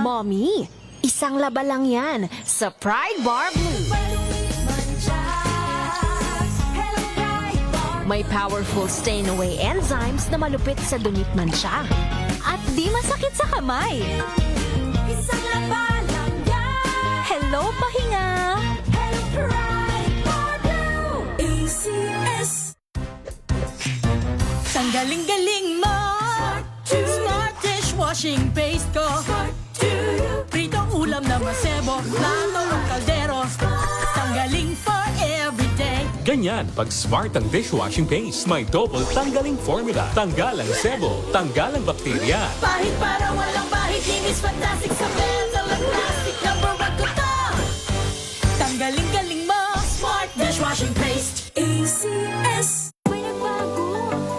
Mommy, isang laba lang yan sa Pride Bar Blue. May powerful stain-away enzymes na malupit sa dunit mansya. At di masakit sa kamay. Isang laba lang yan. Hello, pahinga! Hello, Pride Bar Blue. ACS. Ang galing-galing mo! Smart dishwashing paste ko. Pritong ulam na masebo, plato o kaldero. Tanggaling for everyday. Ganyan pag smart ang dishwashing paste. May double tanggaling formula. Tanggal ang sebo, tanggal ang bakterya. Pahit para walang pahit. Linis fantastic sa metal at plastic. Number one ko to. Tanggaling-galing mo! Smart dishwashing paste. ACS. May nagbago.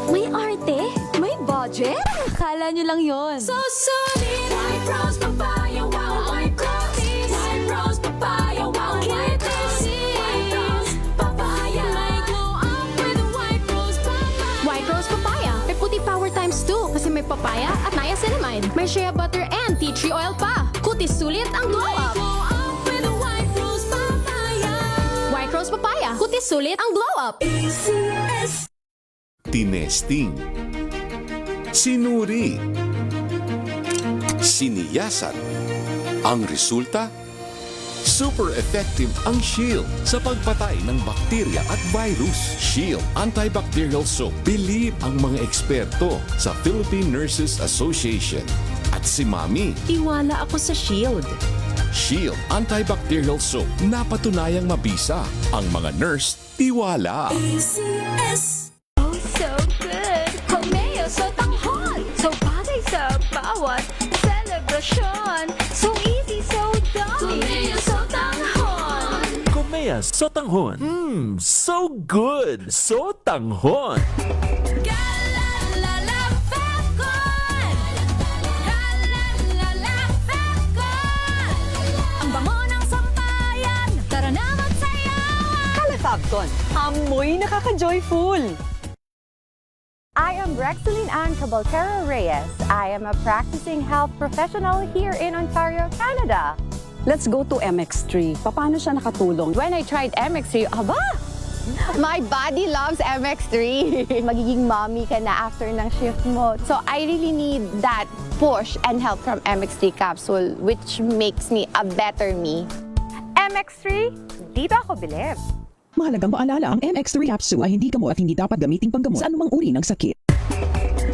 May arte. May budget. Akala nyo lang yon. So solid. White rose papaya. Wow, white rose. White rose papaya. Wow, white rose. White rose papaya. May glow up with white rose papaya. White Rose Papaya. May puti power times 2 kasi may papaya at niacinamide. May shea butter and tea tree oil pa. Kutis sulit ang glow up. Glow up with white rose papaya. White Rose Papaya. Kutis sulit ang glow up. ACS. Tinesting, sinuri, siniyasan. Ang resulta? Super effective ang Shield sa pagpatay ng bakterya at virus. Shield Antibacterial Soap. Believe ang mga eksperto sa Philippine Nurses Association. At si Mami, Tiwala ako sa Shield. Shield Antibacterial Soap. Napatunayang mabisa. Ang mga nurse, tiwala. ACS. Oh, so good! Komeo sa tanghon! So bagay sa bawat selebrasyon! So easy, so dummy! Komeo sa tanghon. Komea Sotanghon. So good. Sotanghon. Galalala Falcon. Galalala Falcon. Ang bango ng sampayan! Tara na magsayawan! Califabcon, amoy nakaka-joyful! I am Rexeline Ann Cabaltero Reyes. I am a practicing health professional here in Ontario, Canada. Let's go to MX3. Paano siya nakatulong? When I tried MX3, aba! My body loves MX3. Magiging mommy ka na after ng shift mo. So I really need that push and help from MX3 capsule, which makes me a better me. MX3, dito ako bilib. Mahalagang paalala, ang MX3 capsule ay hindi gamot at hindi dapat gamitin panggamot sa anumang uri ng sakit.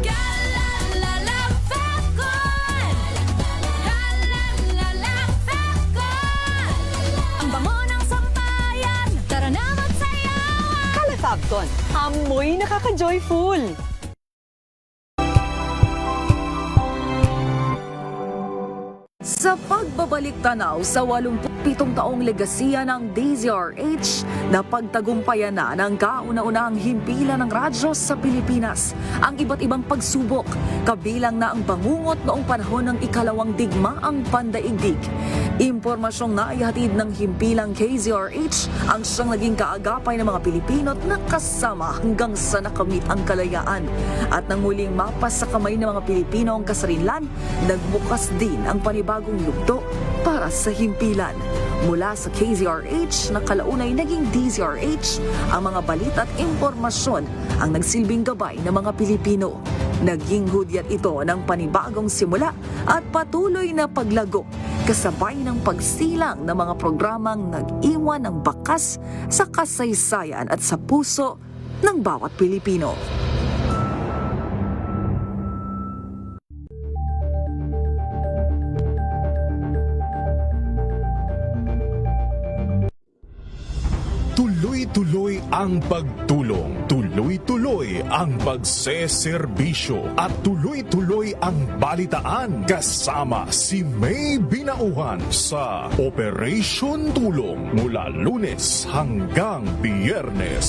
Galalala Falcon. Galalala Falcon. Ang bango ng sampayan! Tara na magsayawan! Califabcon, amoy nakaka-joyful! Sa pagbabalik tanaw sa 87 taong legasiya ng DZRH, napagtagumpayan na ng kauna-unahang himpilan ng radyo sa Pilipinas ang iba't ibang pagsubok, kabilang na ang bangungot noong panahon ng ikalawang digmaang pandaigdig. Impormasyong naihatid ng himpilang KZRH ang siyang naging kaagapay ng mga Pilipino at nakasama hanggang sa nakamit ang kalayaan. At nang muling mapas sa kamay ng mga Pilipino ang kasarinlan, nagbukas din ang panibagong yugto para sa himpilan. Mula sa KZRH na kalaunay naging DZRH, ang mga balita at impormasyon ang nagsilbing gabay ng mga Pilipino. Naging hudyat ito ng panibagong simula at patuloy na paglago, kasabay ng pagsilang ng mga programang nag-iwan ng bakas sa kasaysayan at sa puso ng bawat Pilipino. Tuloy-tuloy ang pagtulong, tuloy-tuloy ang pagseserbisyo, at tuloy-tuloy ang balitaan kasama si May Binauhan sa Operation Tulong mula Lunes hanggang Biyernes.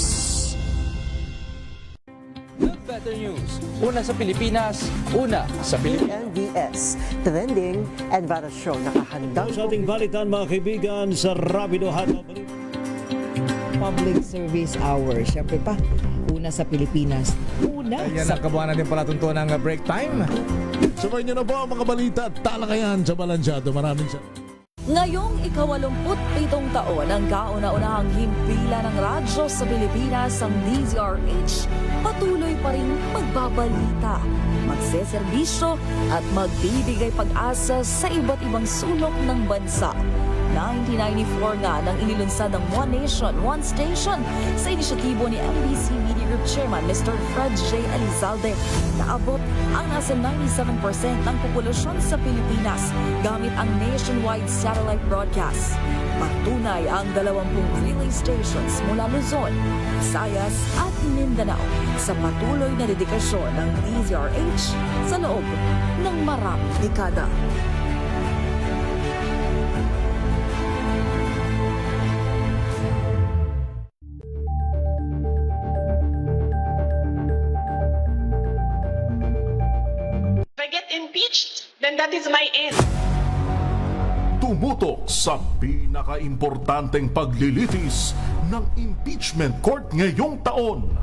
Better news. Una sa Pilipinas, una sa Pilipinas. NBS, Trending and Show. Nakahandang Sa ating balitan mga kaibigan sa Rapido Hot Public Service Hour. Siyempre pa, Una sa Pilipinas. Una Ayan sa ang kabuhanan din pala tuntunan ng break time. Sabay niyo na po ang mga balita at talakayan sa Balansyado. Maraming salamat. Ngayong ika-87 taon ang kauna-unahang himpilan ng radyo sa Pilipinas, ang DZRH, patuloy pa rin magbabalita, magseserbisyo at magbibigay pag-asa sa iba't ibang sulok ng bansa. 1994 nga nang inilunsad ang One Nation, One Station sa inisyatibo ni MBC Media Group Chairman Mr. Fred J. Elizalde. Naabot ang nasa 97% ng populasyon sa Pilipinas gamit ang nationwide satellite broadcast. Patunay ang 20 relay stations mula Luzon, Visayas at Mindanao sa patuloy na dedikasyon ng DZRH sa loob ng maraming dekada. If I get impeached, then that is my end. Tumutok sa pinaka-importanteng paglilitis ng impeachment court ngayong taon.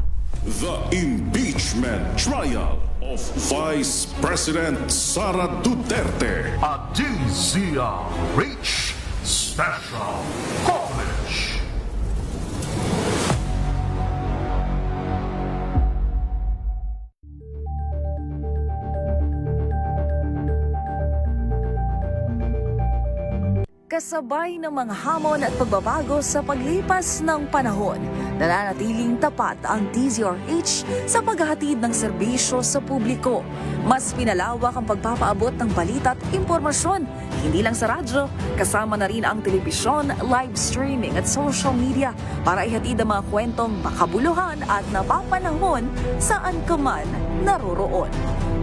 The Impeachment Trial of Vice President Sara Duterte. At DZRH Special Coverage. Kasabay ng mga hamon at pagbabago sa paglipas ng panahon, nananatiling tapat ang DZRH sa paghahatid ng serbisyo sa publiko. Mas pinalawak ang pagpapaabot ng balita at impormasyon, hindi lang sa radyo, kasama na rin ang telebisyon, live streaming at social media para ihatid ang mga kwentong makabuluhan at napapanahon saan ka man naroroon.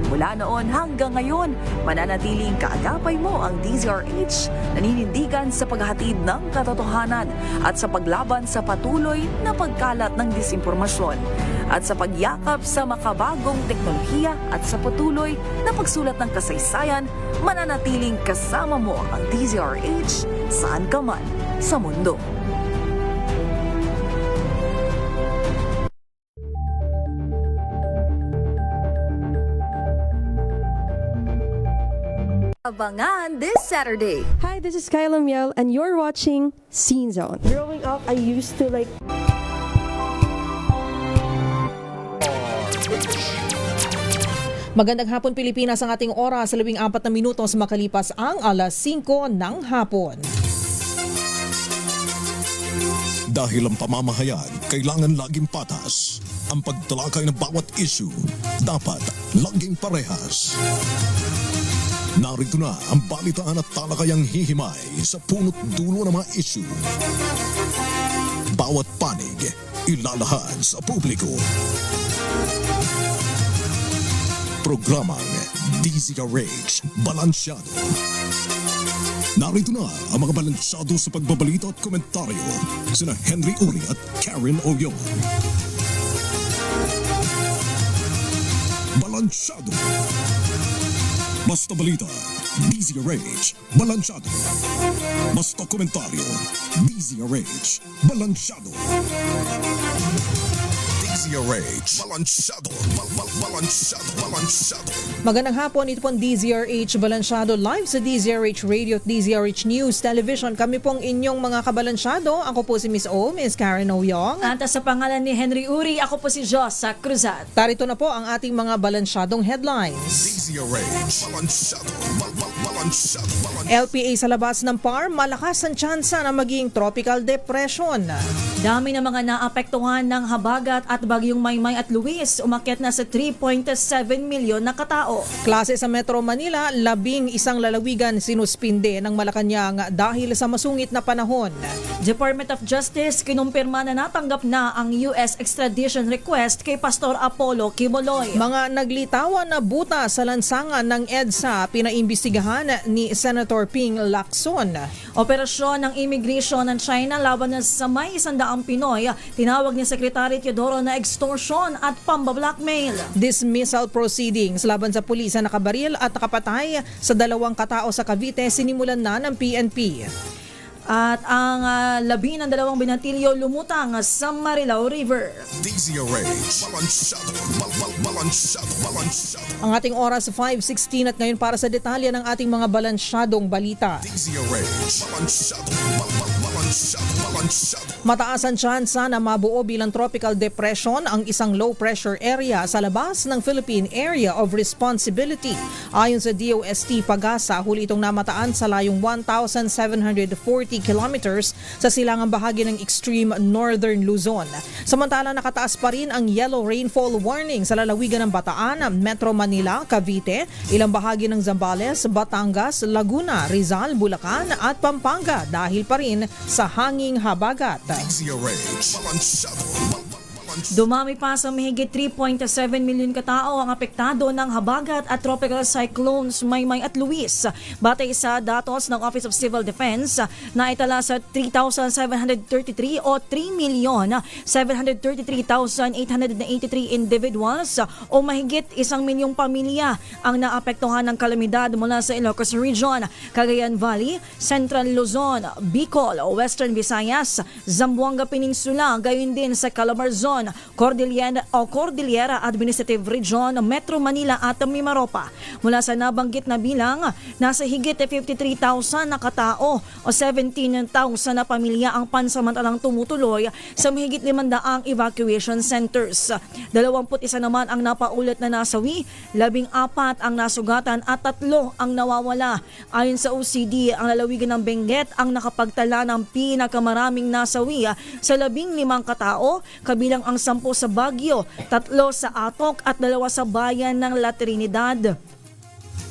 Mula noon hanggang ngayon, mananatiling kaagapay mo ang DZRH, naninindigan sa paghahatid ng katotohanan at sa paglaban sa patuloy na pagkalat ng disinformasyon at sa pagyakap sa makabagong teknolohiya at sa patuloy na pagsulat ng kasaysayan, mananatiling kasama mo ang DZRH saan ka man sa mundo. Abangan this Saturday. Hi, this is Kyla Miel and you're watching Scene Zone. Growing up, I used to like... Magandang hapon Pilipinas, ang ating oras sa 14 na minutos makalipas ang alas 5 ng hapon. Dahil ang pamamahayan kailangan laging patas. Ang pagtalakay ng bawat issue dapat laging parehas. Narito na ang balitaan at talakayang hihimay sa punot dulo ng mga issue. Bawat panig, ilalahad sa publiko. Programang DZRH Balansyado. Narito na ang mga balansyado sa pagbabalita at komentaryo sina Henry Uri at Karen Oyong. Balansyado. Basta balita, DZRH, Balansyado. Basta komentaryo, DZRH, Balansyado. DZRH, Balansyado, Balansyado, Balansyado. Magandang hapon, ito pong DZRH Balansyado live sa DZRH Radio at DZRH News Television. Kami pong inyong mga kabalansyado. Ako po si Miss O, Miss Karen Oyong. At sa pangalan ni Henry Uri, ako po si Josa Cruzat. Tarito na po ang ating mga balansyadong headlines. DZRH, Balansyado, Balansyado, Balansyado. LPA sa labas ng PAR, malakas ang tsansa na maging tropical depression. Dami ng mga naapektuhan ng habagat at bagyong Maymay at Luis, umakyat na sa 3.7 milyon na katao. Klase sa Metro Manila, 11 lalawigan sinuspinde ng Malacanang dahil sa masungit na panahon. Department of Justice kinumpirma na natanggap na ang US extradition request kay Pastor Apollo Quiboloy. Mga naglitawan na buta sa lansangan ng EDSA pinaimbestigahan ni Senator Ping Lacson. Operasyon ng immigration ng China laban na sa may 100 Pinoy, tinawag ni Secretary Teodoro na extortion at pambablackmail. Dismissal proceedings laban sa pulis na nakabaril at nakapatay sa 2 katao sa Cavite sinimulan na ng PNP. At ang 12 binatilyo lumutang sa Marilao River. DZRH, balansyado, balansyado. Ang ating oras 5:16 at ngayon para sa detalye ng ating mga balansyadong balita. DZRH, balansyado, balansyado. Mataas ang tsansa na mabuo bilang tropical depression ang isang low pressure area sa labas ng Philippine Area of Responsibility. Ayon sa DOST Pagasa, huli itong namataan sa layong 1,740 kilometers sa silangang bahagi ng extreme northern Luzon. Samantala, nakataas pa rin ang yellow rainfall warning sa lalawigan ng Bataan, Metro Manila, Cavite, ilang bahagi ng Zambales, Batangas, Laguna, Rizal, Bulacan at Pampanga dahil pa rin sa hanging habagat. DZRH, balansyado. Dumami pa sa mahigit 3.7 milyon katao ang apektado ng habagat at tropical cyclones Maymay at Luis. Batay sa datos ng Office of Civil Defense, naitala sa 3,733 o 3,733,883 individuals o mahigit 1 milyong pamilya ang naapektuhan ng kalamidad mula sa Ilocos Region, Cagayan Valley, Central Luzon, Bicol, Western Visayas, Zamboanga Peninsula, gayon din sa Calabarzon, Cordillera Administrative Region, Metro Manila at Mimaropa. Mula sa nabanggit na bilang, nasa higit 53,000 na katao o 17,000 na pamilya ang pansamantalang tumutuloy sa mahigit 500 evacuation centers. 21 naman ang napaulat na nasawi, 14 ang nasugatan at 3 ang nawawala. Ayon sa OCD, ang lalawigan ng Benguet ang nakapagtala ng pinakamaraming nasawi sa 15 katao, kabilang ang 10 sa Baguio, 3 sa Atok at 2 sa bayan ng La Trinidad.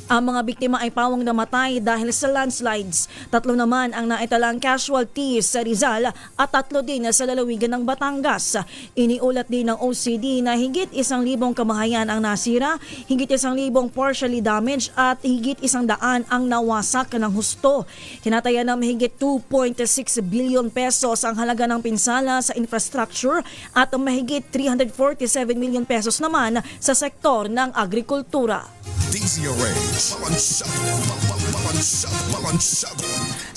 Ang mga biktima ay pawang namatay dahil sa landslides. 3 naman ang naitalang casualties sa Rizal at 3 din sa lalawigan ng Batangas. Iniulat din ng OCD na higit 1,000 kamahayan ang nasira, higit 1,000 partially damaged at higit 100 ang nawasak ng husto. Tinataya na mahigit 2.6 billion pesos ang halaga ng pinsala sa infrastructure at mahigit 347 million pesos naman sa sektor ng agrikultura. DZRH, balansyado.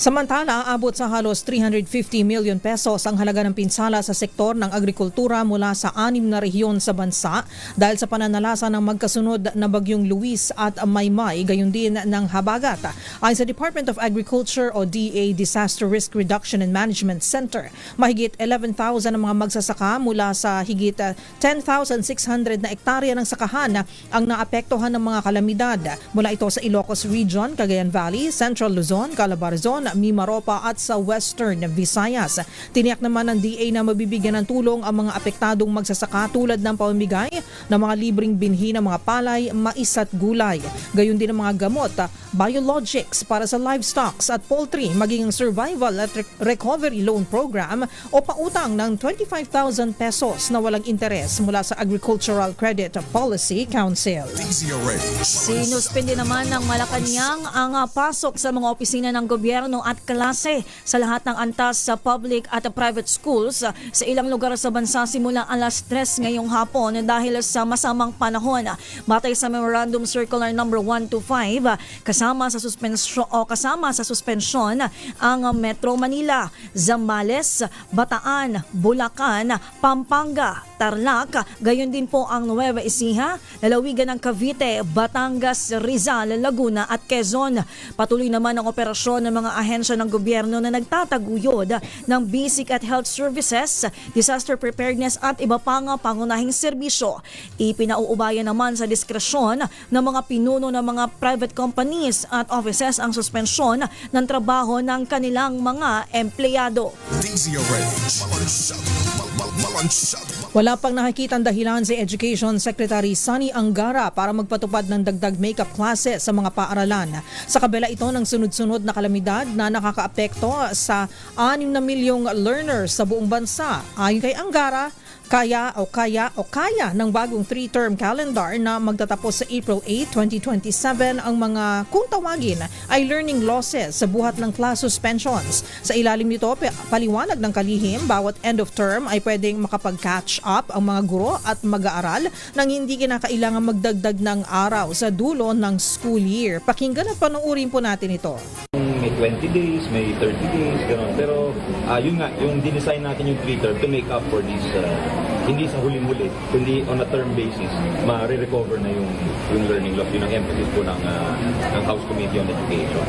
Samantala, abot sa halos 350 million pesos ang halaga ng pinsala sa sektor ng agrikultura mula sa 6 na rehiyon sa bansa dahil sa pananalasa ng magkasunod na bagyong Luis at Maymay, gayon din ng habagat. Ayon sa Department of Agriculture o DA Disaster Risk Reduction and Management Center, mahigit 11,000 ang mga magsasaka mula sa higit 10,600 na ektarya ng sakahan ang naapektuhan ng mga kalamidad. Mula ito sa Ilocos Region, Cagayan Valley, Central Luzon, Calabarzon, Mimaropa at sa Western Visayas. Tiniyak naman ng DA na mabibigyan ng tulong ang mga apektadong magsasaka tulad ng pamamigay ng mga libreng binhi ng mga palay, mais at gulay. Gayon din ang mga gamot, biologics para sa livestock at poultry, maging ang survival at recovery loan program o pautang ng 25,000 pesos na walang interes mula sa Agricultural Credit Policy Council. Sinuspende naman ng Malacanang ang pasok sa mga opisina ng gobyerno at klase sa lahat ng antas sa public at private schools sa ilang lugar sa bansa simula alas 3 ngayong hapon dahil sa masamang panahon. Batay sa Memorandum Circular No. 125, kasama sa suspensyon ang Metro Manila, Zambales, Bataan, Bulacan, Pampanga, Tarlac, gayon din po ang Nueva Ecija, lalawigan ng Cavite, Batangas, Rizal, Laguna at Quezon. Patuloy naman ang operasyon ng mga ahensya ng gobyerno na nagtataguyod ng basic at health services, disaster preparedness at iba pang pangunahing serbisyo. Ipinauubayan naman sa diskresyon ng mga pinuno ng mga private companies at offices ang suspensyon ng trabaho ng kanilang mga empleyado. Wala pang nakikitang dahilan si Education Secretary Sunny Angara para magpatupad ng dagdag makeup classes sa mga paaralan. Sa kabila ito ng sunod-sunod na kalamidad na nakakaapekto sa 6 na milyong learners sa buong bansa. Ayon kay Angara, kaya ng bagong 3-term calendar na magtatapos sa April 8, 2027 ang mga, kung tawagin, ay learning losses sa buhat ng class suspensions. Sa ilalim nito, paliwanag ng kalihim, bawat end of term ay pwedeng makapag-catch up ang mga guro at mag-aaral nang hindi kinakailangan magdagdag ng araw sa dulo ng school year. Pakinggan at panuurin po natin ito. may 20 days, may 30 days, gano'n. Pero yun nga, yung dinesign natin yung 3-term to make up for this, hindi sa huling-huli, kundi on a term basis, ma-recover na yung learning loss. Yun ang emphasis po ng House Committee on Education.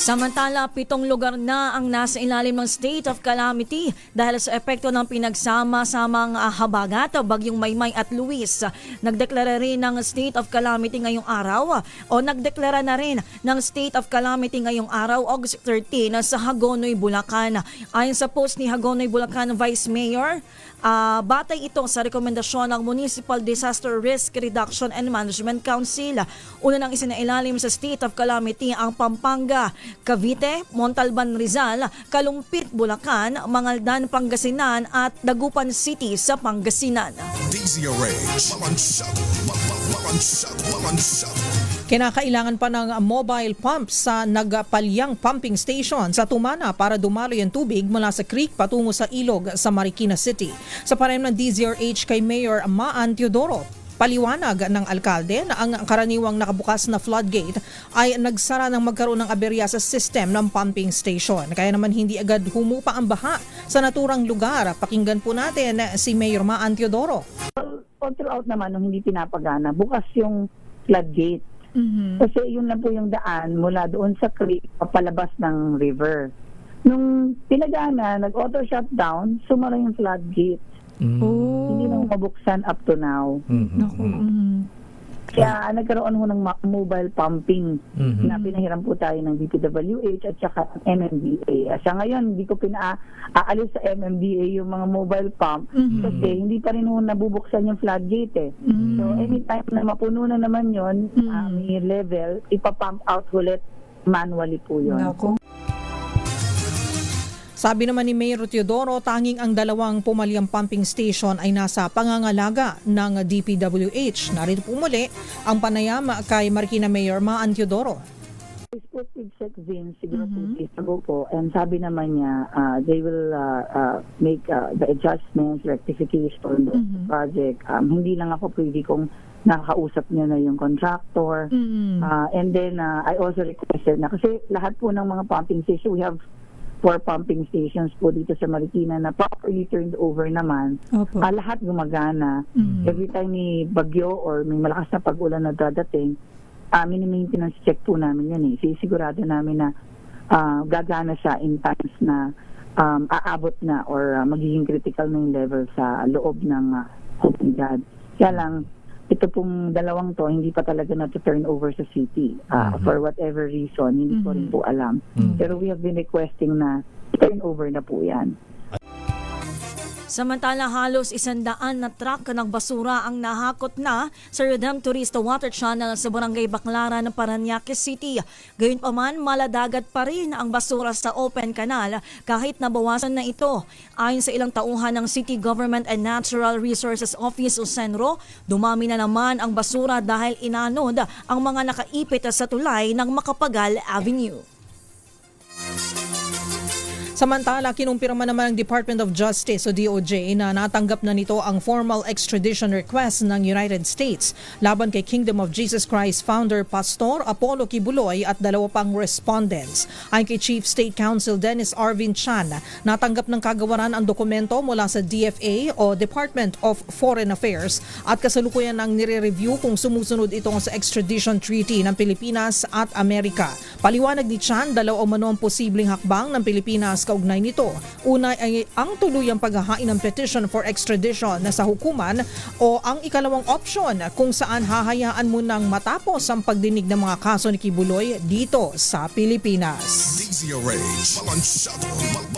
Samantala, 7 lugar na ang nasa ilalim ng state of calamity dahil sa epekto ng pinagsama-samang habagat, bagyong Maymay at Luis. Nagdeklara rin ng state of calamity ngayong araw o nagdeklara na rin ng state of calamity ngayong araw, August 13, sa Hagonoy, Bulacan. Ayon sa post ni Hagonoy, Bulacan Vice Mayor, batay ito sa rekomendasyon ng Municipal Disaster Risk Reduction and Management Council. Una nang isinailalim sa state of calamity ang Pampanga, Cavite, Montalban, Rizal, Kalumpit, Bulacan, Mangaldan, Pangasinan at Dagupan City sa Pangasinan. DZRH, balansado. Kinakailangan pa ng mobile pump sa nagpalyang pumping station sa Tumana para dumaloy ang tubig mula sa creek patungo sa ilog sa Marikina City. Sa panayam ng DZRH kay Mayor Maan Teodoro, paliwanag ng alkalde na ang karaniwang nakabukas na floodgate ay nagsara ng magkaroon ng aberya sa system ng pumping station. Kaya naman hindi agad humupa ang baha sa naturang lugar. Pakinggan po natin si Mayor Maan Teodoro. All throughout naman nung hindi pinapagana, bukas yung floodgate. Kasi yun lang po yung daan mula doon sa creek papalabas ng river. Nung pinagana, nag-auto shutdown, sumara yung floodgate. Hindi na mabuksan up to now. Kaya nagkaroon ho ng mobile pumping na pinahiram po tayo ng DPWH at saka ng MMDA. Sa ngayon, hindi ko pinaalis sa MMDA yung mga mobile pump kasi hindi pa rin ho nabubuksan yung floodgate. So anytime na mapuno na naman yun, may level, ipapump out ulit manually po yun. Sabi naman ni Mayor Teodoro, tanging ang 2 pumalyang pumping station ay nasa pangangalaga ng DPWH. Narito po muli ang panayam kay Marikina Mayor Maan Teodoro. I spoke with Sec Vin siguro 2 days ago po, and sabi naman niya they will make the adjustments, rectification on the project. Hindi lang ako pwede kung nakakausap niya na yung contractor. And then I also requested na kasi lahat po ng mga pumping station, we have 4 pumping stations po dito sa Marikina na properly turned over naman. Lahat gumagana. Every time may bagyo or may malakas na pag-ulan na dadating, mini-maintenance check po namin yan. Sisigurado namin na gagana siya in times na aabot na or magiging critical na yung level sa loob ng komunidad. Kaya lang, ito pong 2 to, hindi pa talaga na to turn over sa city. For whatever reason, hindi ko rin po alam. Pero we have been requesting na turn over na po yan. Samantala, halos 100 na truck ng basura ang nahakot na sa Redemptorist Water Channel sa Barangay Baclaran ng Parañaque City. Gayunpaman, maladagat pa rin ang basura sa open canal kahit nabawasan na ito. Ayon sa ilang tauhan ng City Government and Natural Resources Office o CENRO, dumami na naman ang basura dahil inanod ang mga nakaipit sa tulay ng Macapagal Avenue. Samantala, kinumpirma naman ng Department of Justice o DOJ na natanggap na nito ang formal extradition request ng United States laban kay Kingdom of Jesus Christ founder Pastor Apollo Kibuloy at 2 pang respondents. Ayon kay Chief State Counsel Dennis Arvin Chan, natanggap ng kagawaran ang dokumento mula sa DFA o Department of Foreign Affairs at kasalukuyan ang nire-review kung sumusunod ito sa extradition treaty ng Pilipinas at Amerika. Paliwanag ni Chan, 2 umano ang posibleng hakbang ng Pilipinas kaugnay nito. Una ay ang tuluyang paghahain ng petition for extradition na sa hukuman o ang ikalawang option kung saan hahayaan mo nang matapos ang pagdinig ng mga kaso ni Kibuloy dito sa Pilipinas.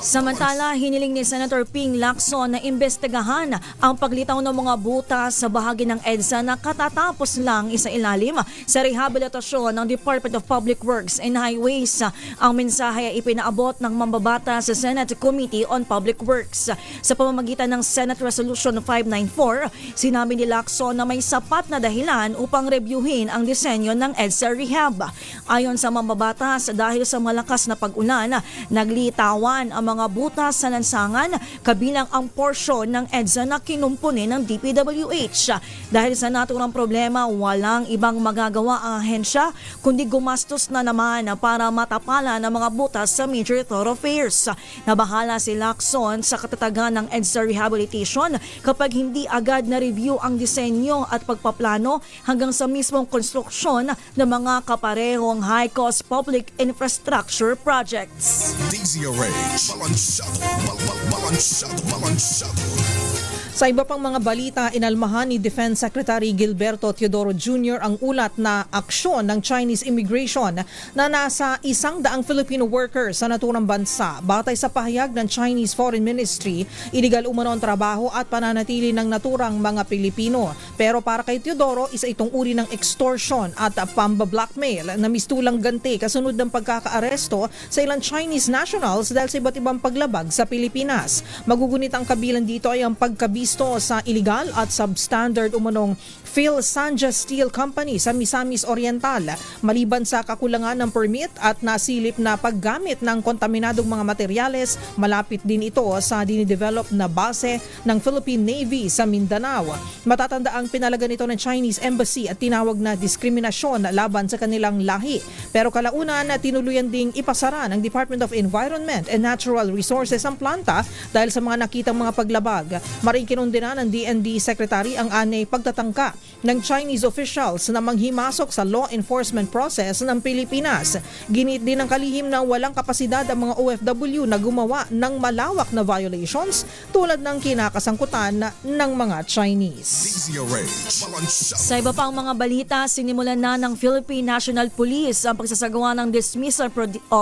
Samantala, hiniling ni Senator Ping Lacson na imbestigahan ang paglitaw ng mga butas sa bahagi ng EDSA na katatapos lang isailalim sa rehabilitasyon ng Department of Public Works and Highways. Ang mensahe ay ipinaabot ng mambabata sa Senate Committee on Public Works. Sa pamamagitan ng Senate Resolution 594, sinabi ni Lacson na may sapat na dahilan upang reviewin ang disenyo ng EDSA Rehab. Ayon sa mambabatas, dahil sa malakas na pag-ulan, naglitawan ang mga butas sa lansangan kabilang ang porsyon ng EDSA na kinumpunin ng DPWH. Dahil sa naturang problema, walang ibang magagawa ang ahensya kundi gumastos na naman daan para matapalan ang mga butas sa major thoroughfares. Nabahala si Lacson sa katatagan ng EDSA rehabilitation kapag hindi agad na-review ang disenyo at pagpaplano hanggang sa mismong konstruksyon ng mga kaparehong high-cost public infrastructure projects. DZRH, balansyado. Sa iba pang mga balita, inalmahan ni Defense Secretary Gilberto Teodoro Jr. ang ulat na aksyon ng Chinese immigration na nasa 100 Filipino workers sa naturang bansa. Batay sa pahayag ng Chinese Foreign Ministry, iligal umano ang trabaho at pananatili ng naturang mga Pilipino. Pero para kay Teodoro, isa itong uri ng extortion at pamba-blackmail na mistulang ganti kasunod ng pagkakaaresto sa ilang Chinese nationals dahil sa iba't ibang paglabag sa Pilipinas. Magugunit ang kabilang dito ay ang pagkabisto sa illegal at substandard umanong Phil Sanja Steel Company sa Misamis Oriental, maliban sa kakulangan ng permit at nasilip na paggamit ng kontaminadong mga materyales. Malapit din ito sa dinidevelop na base ng Philippine Navy sa Mindanao. Matatanda ang pinalagan ito ng Chinese Embassy at tinawag na diskriminasyon laban sa kanilang lahi. Pero kalaunan, tinuluyan ding ipasara ng Department of Environment and Natural Resources ang planta dahil sa mga nakitang mga paglabag. Maring kinundina ng DND Secretary ang anay pagtatangka ng Chinese officials na manghimasok sa law enforcement process ng Pilipinas. Ginit din ng kalihim na walang kapasidad ang mga OFW na gumawa ng malawak na violations tulad ng kinakasangkutan ng mga Chinese. Sa iba pang mga balita, sinimulan na ng Philippine National Police ang pagsasagawa ng dismissal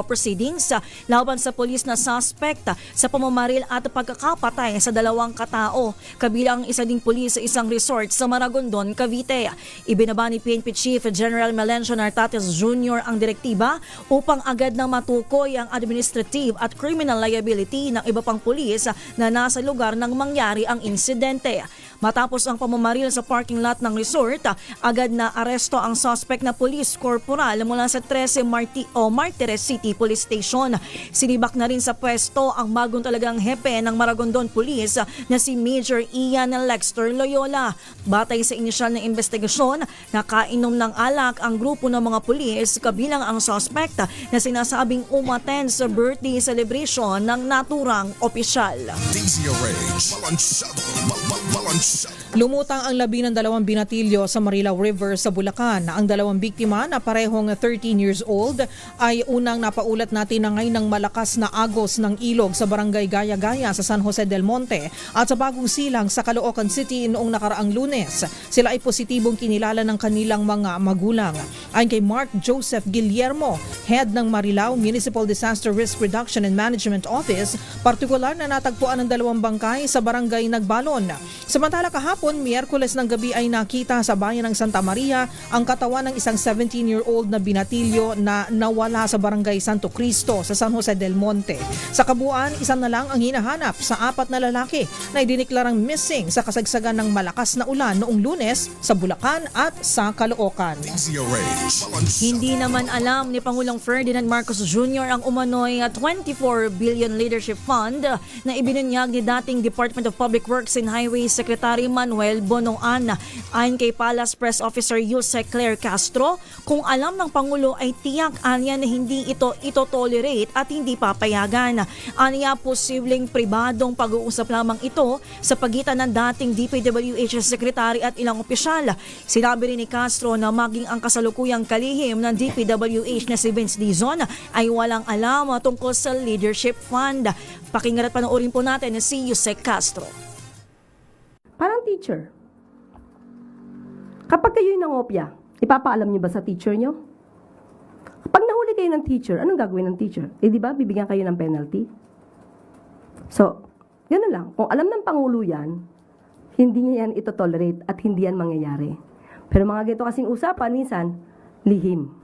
proceedings laban sa police na suspect sa pamamaril at pagkakapatay sa 2 katao, kabilang isa ding pulis sa isang resort sa Maragondon, Cavite. Ibinaba ni PNP Chief General Melencio Nartates Jr. ang direktiba upang agad na matukoy ang administrative at criminal liability ng iba pang pulis na nasa lugar nang mangyari ang insidente. Matapos ang pamamaril sa parking lot ng resort, agad na aresto ang suspect na police corporal mula sa 13 Martires City Police Station. Sinibak na rin sa pwesto ang bagong talagang hepe ng Maragondon Police na si Major Ian Lexter Loyola. Batay sa inisyal na investigasyon, nakainom ng alak ang grupo ng mga pulis kabilang ang suspect na sinasabing umattend sa birthday celebration ng naturang opisyal. Lumutang ang 12 binatilyo sa Marilao River sa Bulacan. Ang 2 biktima na parehong 13 years old ay unang napaulat natin na ngayon ng malakas na agos ng ilog sa barangay Gaya-Gaya sa San Jose del Monte at sa Bagong Silang sa Caloocan City noong nakaraang Lunes. Sila ay positibong kinilala ng kanilang mga magulang. Ayon kay Mark Joseph Guillermo, head ng Marilao Municipal Disaster Risk Reduction and Management Office, partikular na natagpuan ang 2 bangkay sa barangay Nagbalon. Samantala kahapon, Miyerkules ng gabi ay nakita sa bayan ng Santa Maria ang katawan ng isang 17-year-old na binatilyo na nawala sa barangay Santo Cristo sa San Jose del Monte. Sa kabuuan, isa na lang ang hinahanap sa 4 na lalaki na idineklarang missing sa kasagsagan ng malakas na ulan noong Lunes sa Bulacan at sa Caloocan. Hindi naman alam ni Pangulong Ferdinand Marcos Jr. ang umano'y 24 billion leadership fund na ibinunyag ni dating Department of Public Works and Highways Secretary Manuel Bonoan. Ayon kay Palace Press Officer Yulce Claire Castro, kung alam ng Pangulo ay tiyak anya na hindi ito tolerate at hindi papayagan. Anya posibleng pribadong pag-uusap lamang ito sa pagitan ng dating DPWH Secretary at ilang opisyal. Sinabi rin ni Castro na maging ang kasalukuyang kalihim ng DPWH na si Vince Dizon ay walang alam tungkol sa leadership fund. Pakinggan at panoorin po natin si Yulce Castro. Parang teacher. Kapag kayo'y nangopya, ipapaalam niyo ba sa teacher niyo? Kapag nahuli kayo ng teacher, anong gagawin ng teacher? Di ba, bibigyan kayo ng penalty? So, gano'n lang. Kung alam ng Pangulo yan, hindi niya yan ito-tolerate at hindi yan mangyayari. Pero mga ganito kasing usapan, minsan, lihim.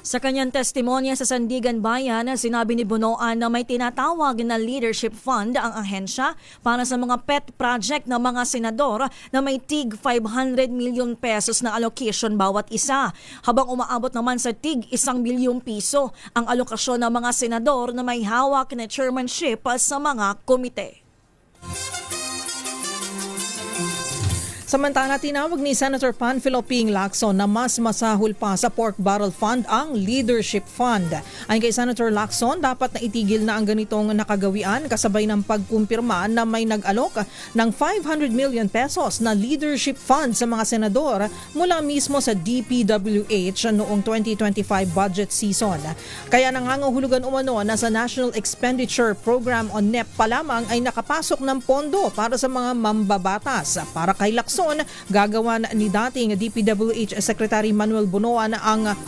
Sa kanyang testimonya sa Sandigan Bayan, sinabi ni Bonoan na may tinatawag na leadership fund ang ahensya para sa mga pet project ng mga senador na may tig 500 million pesos na allocation bawat isa. Habang umaabot naman sa tig 1 bilyong piso ang alokasyon ng mga senador na may hawak na chairmanship sa mga komite. Samantala, tinawag ni Senator Panfilo Ping Lacson na mas masahol pa sa Pork Barrel Fund ang Leadership Fund. Ayon kay Senator Lacson, dapat na itigil na ang ganitong nakagawian kasabay ng pagkumpirma na may nag-alok ng 500 million pesos na Leadership Fund sa mga senador mula mismo sa DPWH noong 2025 budget season. Kaya nangangahulugan umano na sa National Expenditure Program o NEP pa lamang ay nakapasok ng pondo para sa mga mambabatas. Para kay Lacson, gagawan ni dating DPWH Secretary Manuel Bonoan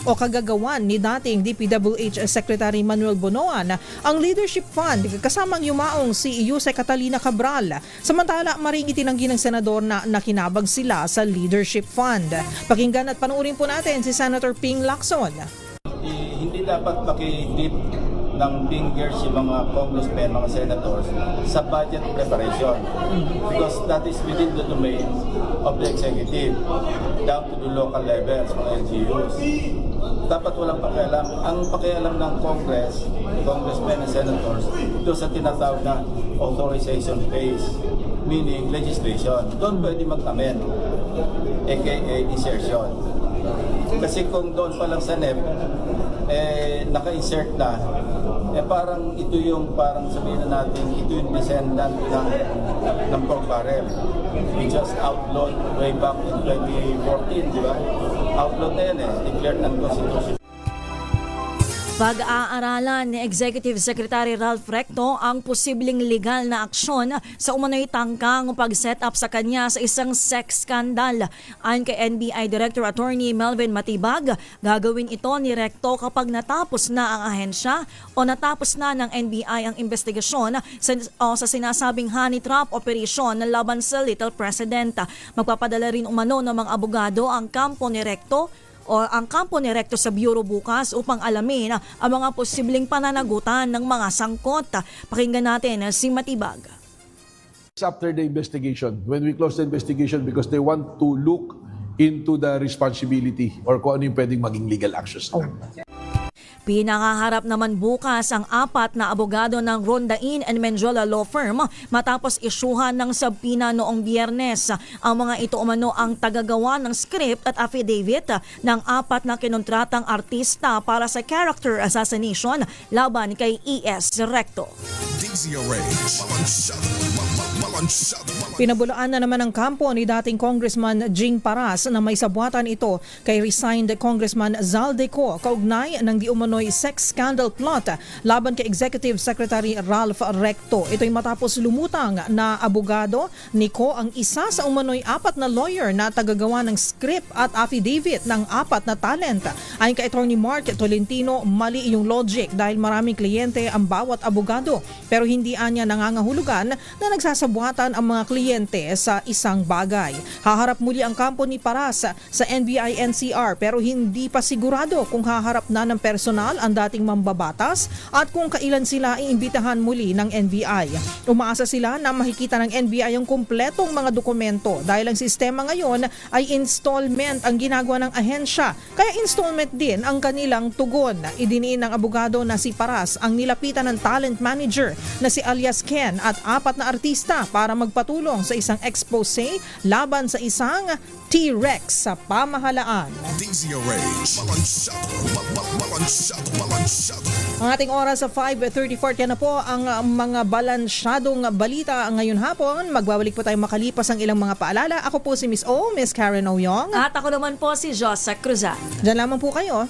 kagagawan ni dating DPWH Secretary Manuel Bonoan ang Leadership Fund kasamang yumaong si Yuse Catalina Cabral. Samantala, maring itinanggi ng senador na nakinabang sila sa Leadership Fund. Pakinggan at panuurin po natin si Senator Ping Lacson. Hindi dapat makidip ng fingers yung mga congressmen, mga senators sa budget preparation because that is within the domain of the executive down to the local levels, mga LGUs. Dapat walang pakialam. Ang pakialam ng congressmen and senators ito sa tinatawag na authorization phase, meaning legislation. Doon pwede mag-amend, aka insertion. Kasi kung doon pa lang sa NEP, naka-insert na, parang ito yung sabihin na natin, ito yung descendant ng pork barrel. We just outlawed way back in 2014, di ba? Outlawed na yan declared unconstitutional. Pag-aaralan ni Executive Secretary Ralph Recto ang posibleng legal na aksyon sa umano'y tangkang pag-set up sa kanya sa isang sex scandal. Ayon kay NBI Director Attorney Melvin Matibag, gagawin ito ni Recto kapag natapos na ang ahensya o natapos na ng NBI ang investigasyon sa sinasabing honey trap operation laban sa Little President. Magpapadala rin umano ng mga abogado ang kampo ni Recto sa Bureau bukas upang alamin ang mga posibleng pananagutan ng mga sangkot. Pakinggan natin si Matibag. After the investigation, when we close the investigation because they want to look into the responsibility or kung ano yung pwedeng maging legal actions. Pinangaharap naman bukas ang 4 na abogado ng Rondain and Menjola Law Firm matapos isyuhan ng subpoena noong Biyernes. Ang mga ito umano ang tagagawa ng script at affidavit ng 4 na kinontratang artista para sa character assassination laban kay E.S. Recto. Pinabulaan na naman ang kampo ni dating Congressman Jing Paras na may sabuatan ito kay resigned Congressman Zaldeco kaugnay ng di umano'y sex scandal plot laban kay Executive Secretary Ralph Recto. Ito'y matapos lumutang na abogado ni Ko ang isa sa umano'y 4 na lawyer na tagagawa ng script at affidavit ng 4 na talent. Ayon kay Attorney Mark Tolentino, mali yung logic dahil maraming kliyente ang bawat abogado pero hindi anya nangangahulugan na nagsasabuatan ang mga kliyente sa isang bagay. Haharap muli ang kampo ni Paras sa NBI-NCR pero hindi pa sigurado kung haharap na ng personal ang dating mambabatas at kung kailan sila iimbitahan muli ng NBI. Umaasa sila na makikita ng NBI ang kumpletong mga dokumento dahil ang sistema ngayon ay installment ang ginagawa ng ahensya. Kaya installment din ang kanilang tugon. Idiniin ng abogado na si Paras ang nilapitan ng talent manager na si alias Ken at 4 na artista para magpatulong sa isang expose laban sa isang T-Rex sa pamahalaan. Ang ating oras sa 5:34 yan na po ang mga balansyadong balita ngayon hapon. Magbabalik po tayo makalipas ang ilang mga paalala. Ako po si Miss O, Miss Karen Oyong. At ako naman po si Josa Cruzan. Diyan lamang po kayo.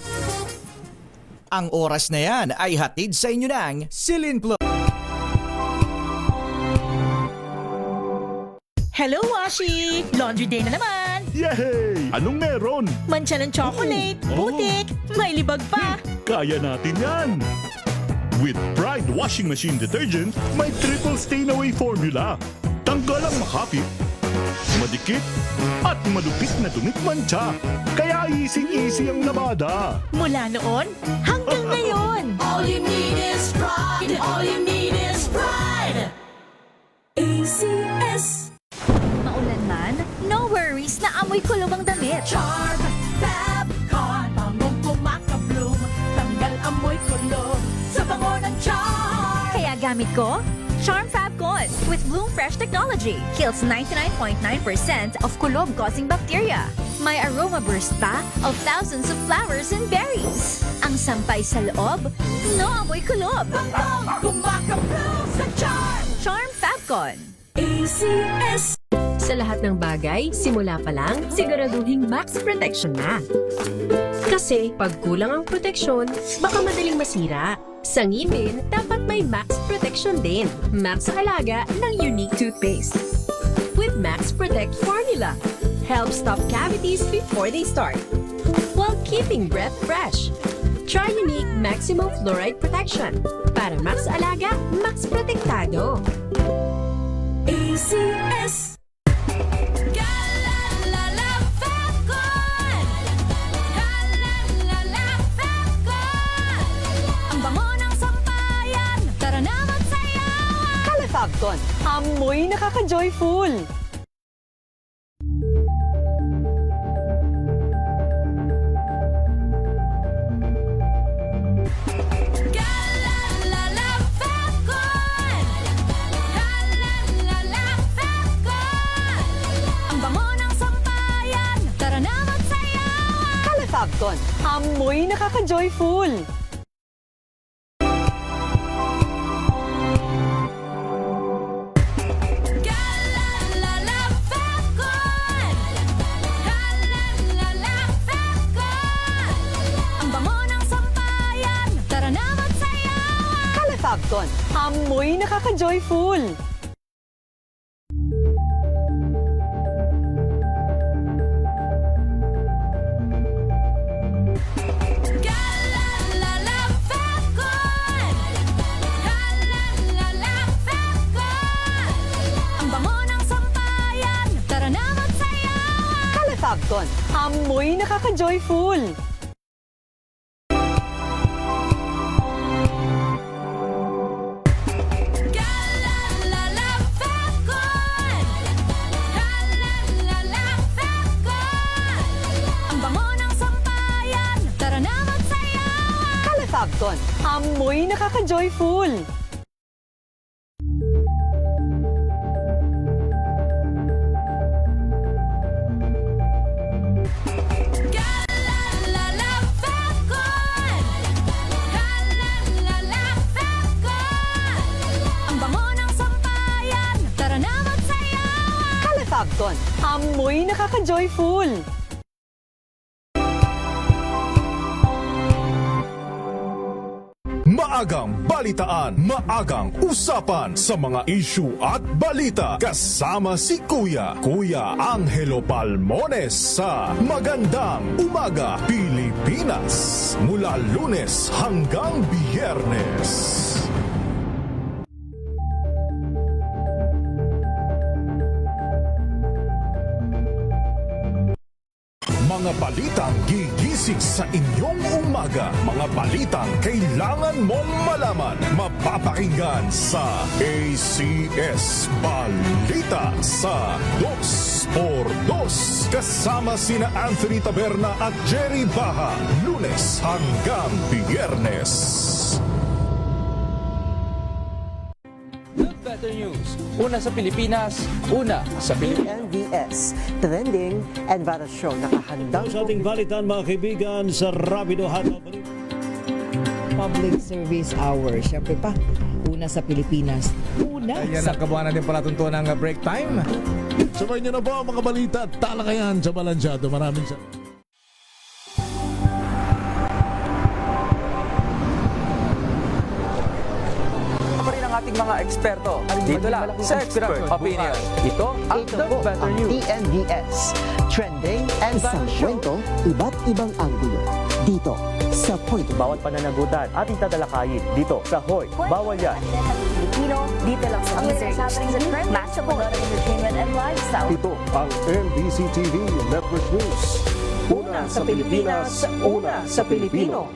Ang oras na yan ay hatid sa inyo ng Silin Plus. Hello, Washi! Laundry day na naman! Yay! Anong meron? Mancha ng chocolate, putik, may libag pa! Kaya natin yan! With Pride Washing Machine Detergent, may triple stain-away formula. Tanggal ang makapit, madikit, at malupit na dumit mancha. Kaya easy-easy ang labada. Mula noon hanggang ngayon! All you need is pride. All you need is pride. ACS. Maulan man, no worries na amoy kulong ang damit. Charm, Fab, Con, pangong pumakabloom, tanggal amoy kulong sa bango ng Charm. Kaya gamit ko, Charm Fabcon with Bloom Fresh technology kills 99.9% of kulob-causing bacteria. May aroma burst pa of thousands of flowers and berries. Ang sampay sa loob, no amoy kulob. Sa Charm! Charm Fabcon. ACS. Sa lahat ng bagay, simula pa lang, siguraduhing max protection na. Kasi pag kulang ang proteksyon, baka madaling masira. Sa ngipin, dapat may max protection din. Max sa alaga ng unique toothpaste. With Max Protect Formula, help stop cavities before they start, while keeping breath fresh. Try unique maximum fluoride protection. Para max alaga, max protektado. ACS. Fabcon, amoy nakaka-joyful! Fabcon, amoy nakaka-joyful! Fabcon, amoy nakaka-joyful! Fabcon, amoy nakaka-joyful! Fabcon, amoy nakaka-joyful! Fabcon, amoy nakaka-joyful! Maagang balitaan, maagang usapan sa mga issue at balita. Kasama si Kuya Angelo Palmones sa Magandang Umaga Pilipinas. Mula Lunes hanggang Biyernes. Mga balitang gigising sa inyong umaga. Mga balitang kailangan mong malaman. Mapapakinggan sa ACS Balita sa 2x2. Kasama sina Anthony Taberna at Jerry Baha. Lunes hanggang Biyernes. Better News. Una sa Pilipinas, una sa Pilipinas. NBS, trending and Vara Show. Nakahandang sa ating balitan mga kaibigan sa Rapido Hataw. Public Service Hour. Siyempre pa, una sa Pilipinas. Una Ayan sa... ang kabuhanan din pala tuntunan ng break time. Sabay niyo na po ang mga balita at talakayan sa Balansyado. Maraming salamat. Ating mga eksperto. Dito lang sa Expert Opinion. Ito ang The Better News. TNVS, trending and Vara Show. Kwento, iba't ibang anggulo. Dito sa Point. Bawat pananagutan ating tatalakayin dito sa Hoy. Bawal yan. Pilipino, dito lang sa Deezer. Match up entertainment and lifestyle. Ito ang NBC TV Network News. Una sa Pilipinas, una sa Pilipino.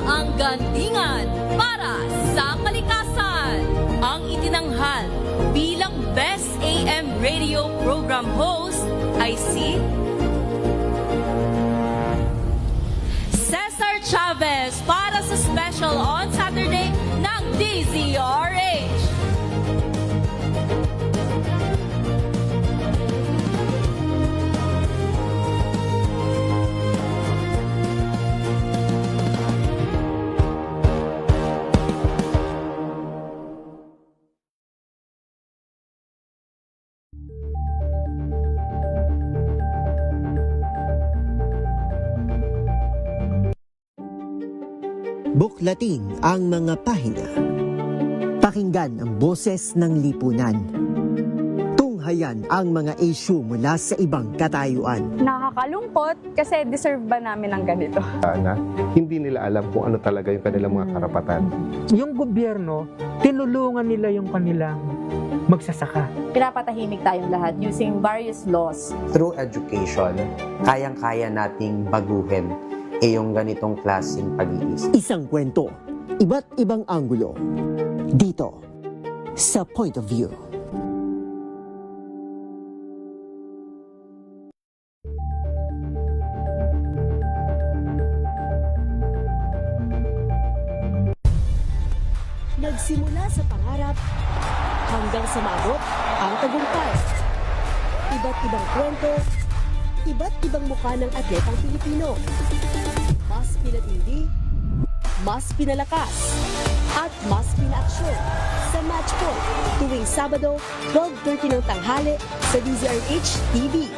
Ang gandingan para sa kalikasan. Ang itinanghal bilang Best AM Radio Program Host ay si Cesar Chavez para sa special on Saturday ng DZRH. Buklatin ang mga pahina. Pakinggan ang boses ng lipunan. Tunghayan ang mga issue mula sa ibang katayuan. Nakakalungkot kasi deserve ba namin ng ganito? Na hindi nila alam kung ano talaga yung kanilang mga karapatan. Yung gobyerno, tinulungan nila yung kanilang magsasaka. Pinapatahimik tayong lahat using various laws. Through education, kayang-kaya nating baguhin yung ganitong klaseng pag-iisip. Isang kwento, iba't ibang anggulo. Dito, sa Point of View. Nagsimula sa pangarap hanggang sa maabot ang tagumpay. Iba't ibang kwento, iba't ibang mukha ng atletang Pilipino. Mas pinatindi, mas pinalakas, at mas pinaaksyon sa Match Point tuwing Sabado, 12:30 ng tanghali sa DZRH TV.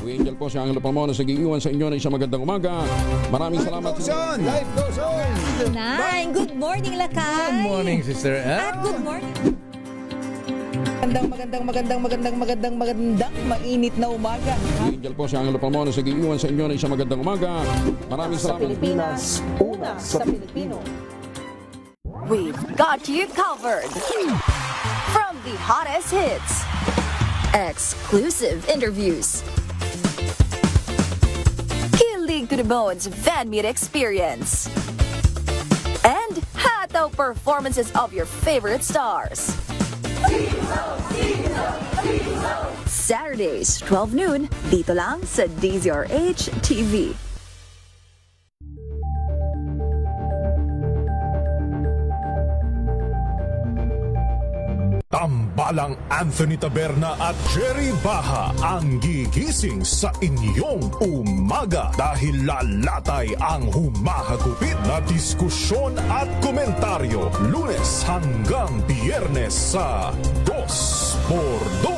Angel po si Angelo Palmona sa giiwan sa inyo ng isang magandang umaga. Maraming salamat. Life goes on! Nine, good morning, Lakay! Good morning, Sister Ann. At good morning. Magandang mainit na umaga. Angel po si Angelo Palmona sa giiwan sa inyo ng isang magandang umaga. Maraming Sa salamat. Pilipinas, una sa Pilipino. We've got you covered. From the hottest hits, exclusive interviews, kilig to the bones fan meet experience, and hataw performances of your favorite stars. Saturdays, 12 noon, dito lang sa DZRH TV. Tambalang Anthony Taberna at Jerry Baha ang gigising sa inyong umaga dahil lalatay ang humahagupit na diskusyon at komentaryo Lunes hanggang Biyernes sa 2x2.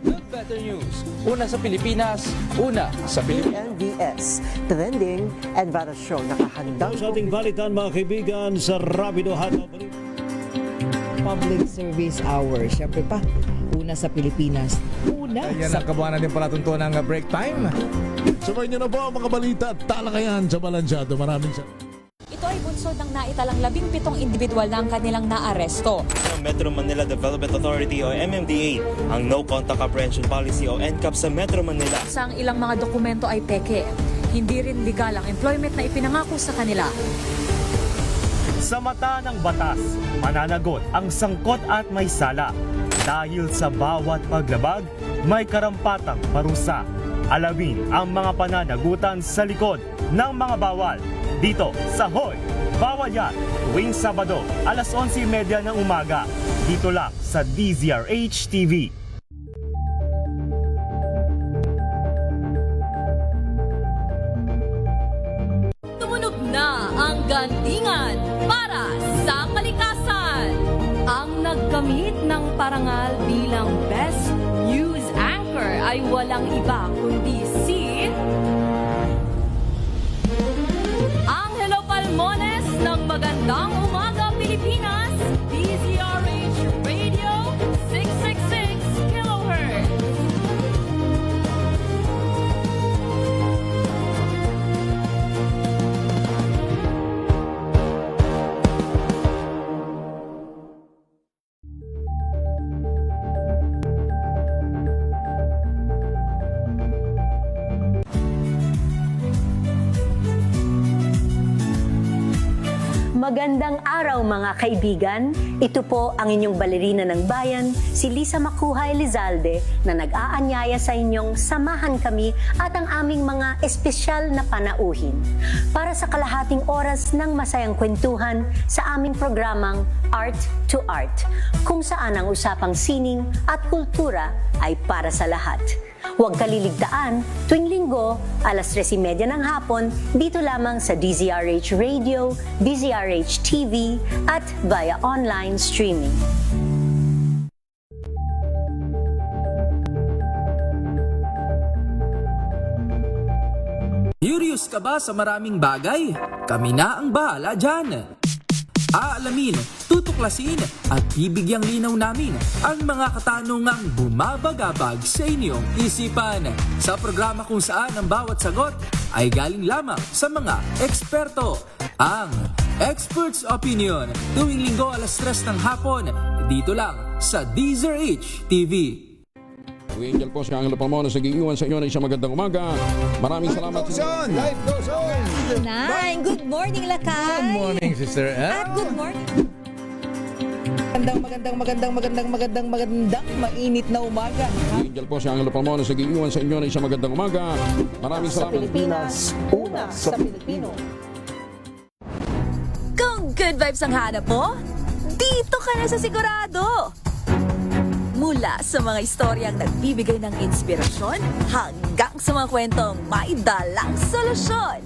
Good Better News. Una sa Pilipinas, una sa Pilipinas. NVS, trending and viral show nakahandang sa ating balitan mga kaibigan sa Rapido Hataw Balita. Public Service Hour. Siyempre pa, una sa Pilipinas. Una Yan sa... ang kabuuan natin palatuntunan ng break time. Sabay niyo na po ang mga balita at talakayan sa Balansyado. Maraming salamat. Ito ay bunsod ng naitalang 17 individual na ang kanilang naaresto. Metro Manila Development Authority o MMDA ang No Contact Apprehension Policy o NCAP sa Metro Manila. Sa ang ilang mga dokumento ay peke. Hindi rin legal ang employment na ipinangako sa kanila. Sa mata ng batas, mananagot ang sangkot at may sala. Dahil sa bawat paglabag, may karampatang parusa. Alamin ang mga pananagutan sa likod ng mga bawal. Dito sa Hoy! Bawal Yan! Tuwing Sabado, alas 11:30 ng umaga. Dito lang sa DZRH TV. Tumunog na ang gandingan para sa kalikasan. Ang nagkamit ng parangal bilang Best News Anchor ay walang iba kundi si Angelo Palmones ng Magandang Umaga Pilipinas, DZRH Radio 666 kHz. Magandang araw mga kaibigan. Ito po ang inyong balerina ng bayan, si Lisa Makuha Elizalde, na nag-aanyaya sa inyong samahan kami at ang aming mga espesyal na panauhin para sa kalahating oras ng masayang kwentuhan sa aming programang Art to Art, kung saan ang usapang sining at kultura ay para sa lahat. Huwag kaliligtaan, tuwing linggo, alas 3:30 ng hapon, dito lamang sa DZRH Radio, DZRH TV, at via online streaming. Curious ka ba sa maraming bagay? Kami na ang bahala dyan. Aalamin, tutuklasin at bibigyang linaw namin ang mga katanungang bumabagabag sa inyong isipan sa programa kung saan ang bawat sagot ay galing lamang sa mga eksperto. Ang Expert's Opinion, tuwing linggo alas 3 ng hapon, dito lang sa DZRH TV. Angel po si Angelo Palmona sa gigiwan sa inyo na isang magandang umaga. Maraming salamat. Life goes on! Nine, good morning, Lakay! Good morning, Sister El. At good morning. Magandang mainit na umaga. Angel po si Angelo Palmona sa gigiwan sa inyo na isang magandang umaga. Maraming salamat. Pilipinas, una sa Pilipino. Kung good vibes ang hanap mo, dito ka na sa sigurado! Mula sa mga istoryang nagbibigay ng inspirasyon hanggang sa mga kwentong may dalang solusyon.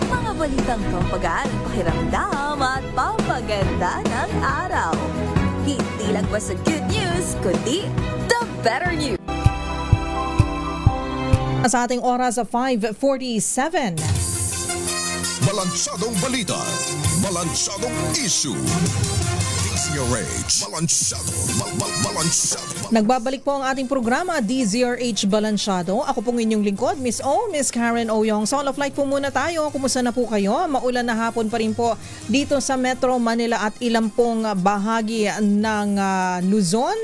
Mga balitang pampagaan, pakiramdam at pampaganda ng araw. Hindi lang basta good news, kundi the better news. Sa ating oras sa 5:47. Balansadong balita, balansadong issue. DZRH, balansado. Nagbabalik po ang ating programa, DZRH Balansyado. Ako pong inyong lingkod, Miss Karen Oyong. Solo flight po muna tayo. Kumusta na po kayo? Maulan na hapon pa rin po dito sa Metro Manila at ilang pong bahagi ng Luzon.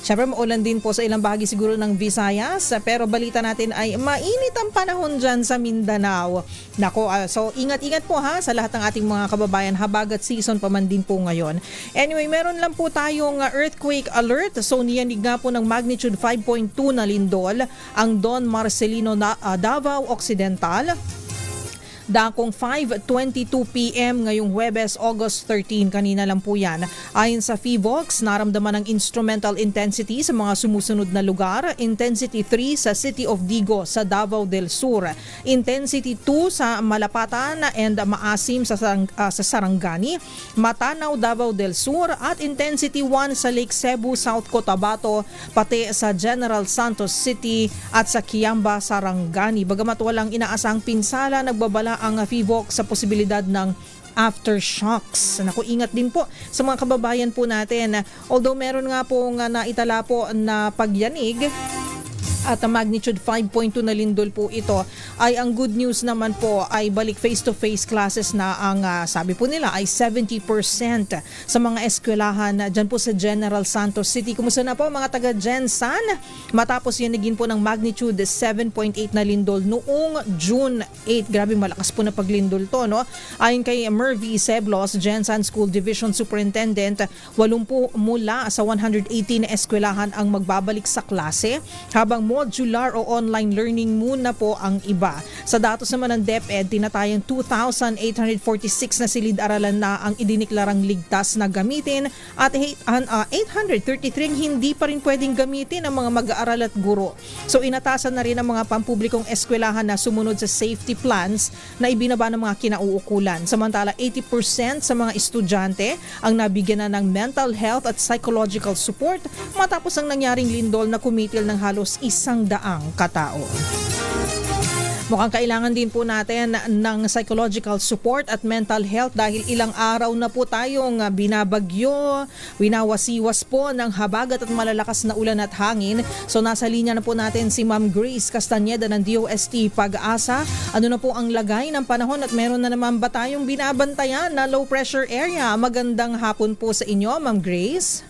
Siyempre, maulan din po sa ilang bahagi siguro ng Visayas. Pero balita natin ay mainit ang panahon dyan sa Mindanao. Nako, so ingat-ingat po ha sa lahat ng ating mga kababayan. Habagat season pa man din po ngayon. Anyway, meron lang po tayong earthquake alert. So niyanig nga po ng magnitude 5.2 na lindol ang Don Marcelino Davao Occidental. Dakong 5:22 PM ngayong Huwebes, August 13. Kanina lang po yan. Ayon sa PHIVOLCS, naramdaman ng instrumental intensity sa mga sumusunod na lugar. Intensity 3 sa City of Digo sa Davao del Sur. Intensity 2 sa Malapatan and Maasim sa Sarangani. Matanaw, Davao del Sur. At Intensity 1 sa Lake Cebu, South Cotabato, pati sa General Santos City at sa Kiamba, Sarangani. Bagamat walang inaasang pinsala, nagbabala ang PHIVOLCS sa posibilidad ng aftershocks. Naku, ingat din po sa mga kababayan po natin. Although meron nga pong naitala po na pagyanig at magnitude 5.2 na lindol po ito, ay ang good news naman po ay balik face-to-face classes na ang sabi po nila ay 70% sa mga eskwelahan dyan po sa General Santos City. Kumusta na po mga taga Gensan? Matapos yanigin po ng magnitude 7.8 na lindol noong June 8. Grabe, malakas po na paglindol to, no? Ayon kay Mervy Seblos, Gensan School Division Superintendent, 80 mula sa 118 na eskwelahan ang magbabalik sa klase, habang modular o online learning muna po ang iba. Sa datos naman ng DepEd, tinatayang 2,846 na silid-aralan na ang idiniklarang ligtas na gamitin at 833 hindi pa rin pwedeng gamitin ang mga mag-aaral at guro. So inatasan na rin ang mga pampublikong eskwelahan na sumunod sa safety plans na ibinaba ng mga kinauukulan. Samantala, 80% sa mga estudyante ang nabigyan na ng mental health at psychological support matapos ang nangyaring lindol na kumitil ng halos 100 katao. Mukhang kailangan din po natin ng psychological support at mental health dahil ilang araw na po tayong binabagyo, winawasiwas po ng habagat at malalakas na ulan at hangin. So nasa linya na po natin si Ma'am Grace Castañeda ng DOST Pag-asa. Ano na po ang lagay ng panahon at meron na naman ba tayong binabantayan na low pressure area? Magandang hapon po sa inyo, Ma'am Grace.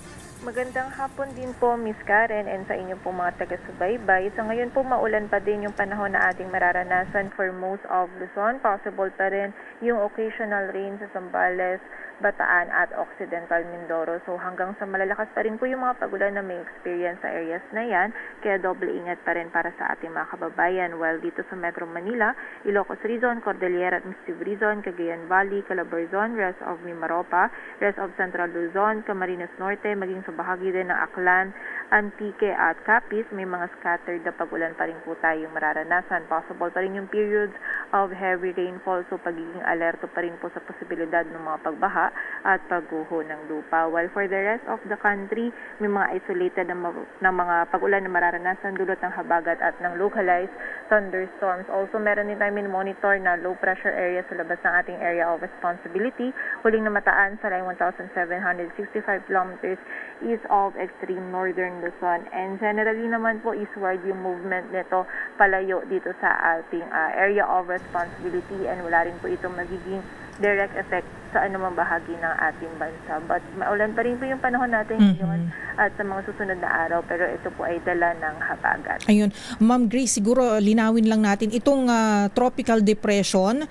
Magandang hapon din po, Miss Karen, and sa inyo po mga taga-subaybay. Sa ngayon po, maulan pa din yung panahon na ating mararanasan for most of Luzon. Possible pa rin yung occasional rain sa Zambales, Bataan at Occidental Mindoro. So hanggang sa malalakas pa rin po yung mga pagulan na may experience sa areas na yan. Kaya doble ingat pa rin para sa ating mga kababayan. While dito sa Metro Manila, Ilocos Region, Cordillera at Misiv Region, Cagayan Valley, Calabarzon, rest of Mimaropa, rest of Central Luzon, Camarines Norte, maging sa bahagi din ng Aklan, Antique at Capiz, may mga scattered na pagulan pa rin po tayong mararanasan. Possible pa rin yung periods of heavy rainfall, so pagiging alerto pa rin po sa posibilidad ng mga pagbaha at pagguho ng lupa. While for the rest of the country, may mga isolated na mga pagulan na mararanasan dulot ng habagat at ng localized thunderstorms. Also, meron din tayo monitor na low pressure area sa labas ng ating area of responsibility. Huling namataan sa line 1,765 kilometers east of extreme northern Luzon. And generally naman po, eastward yung movement nito palayo dito sa ating area of responsibility, and wala rin po ito magiging direct effect sa anumang bahagi ng ating bansa. But maulan pa rin po yung panahon natin ngayon at sa mga susunod na araw, pero ito po ay dala ng habagat. Ayun. Ma'am Grace, siguro linawin lang natin itong tropical depression,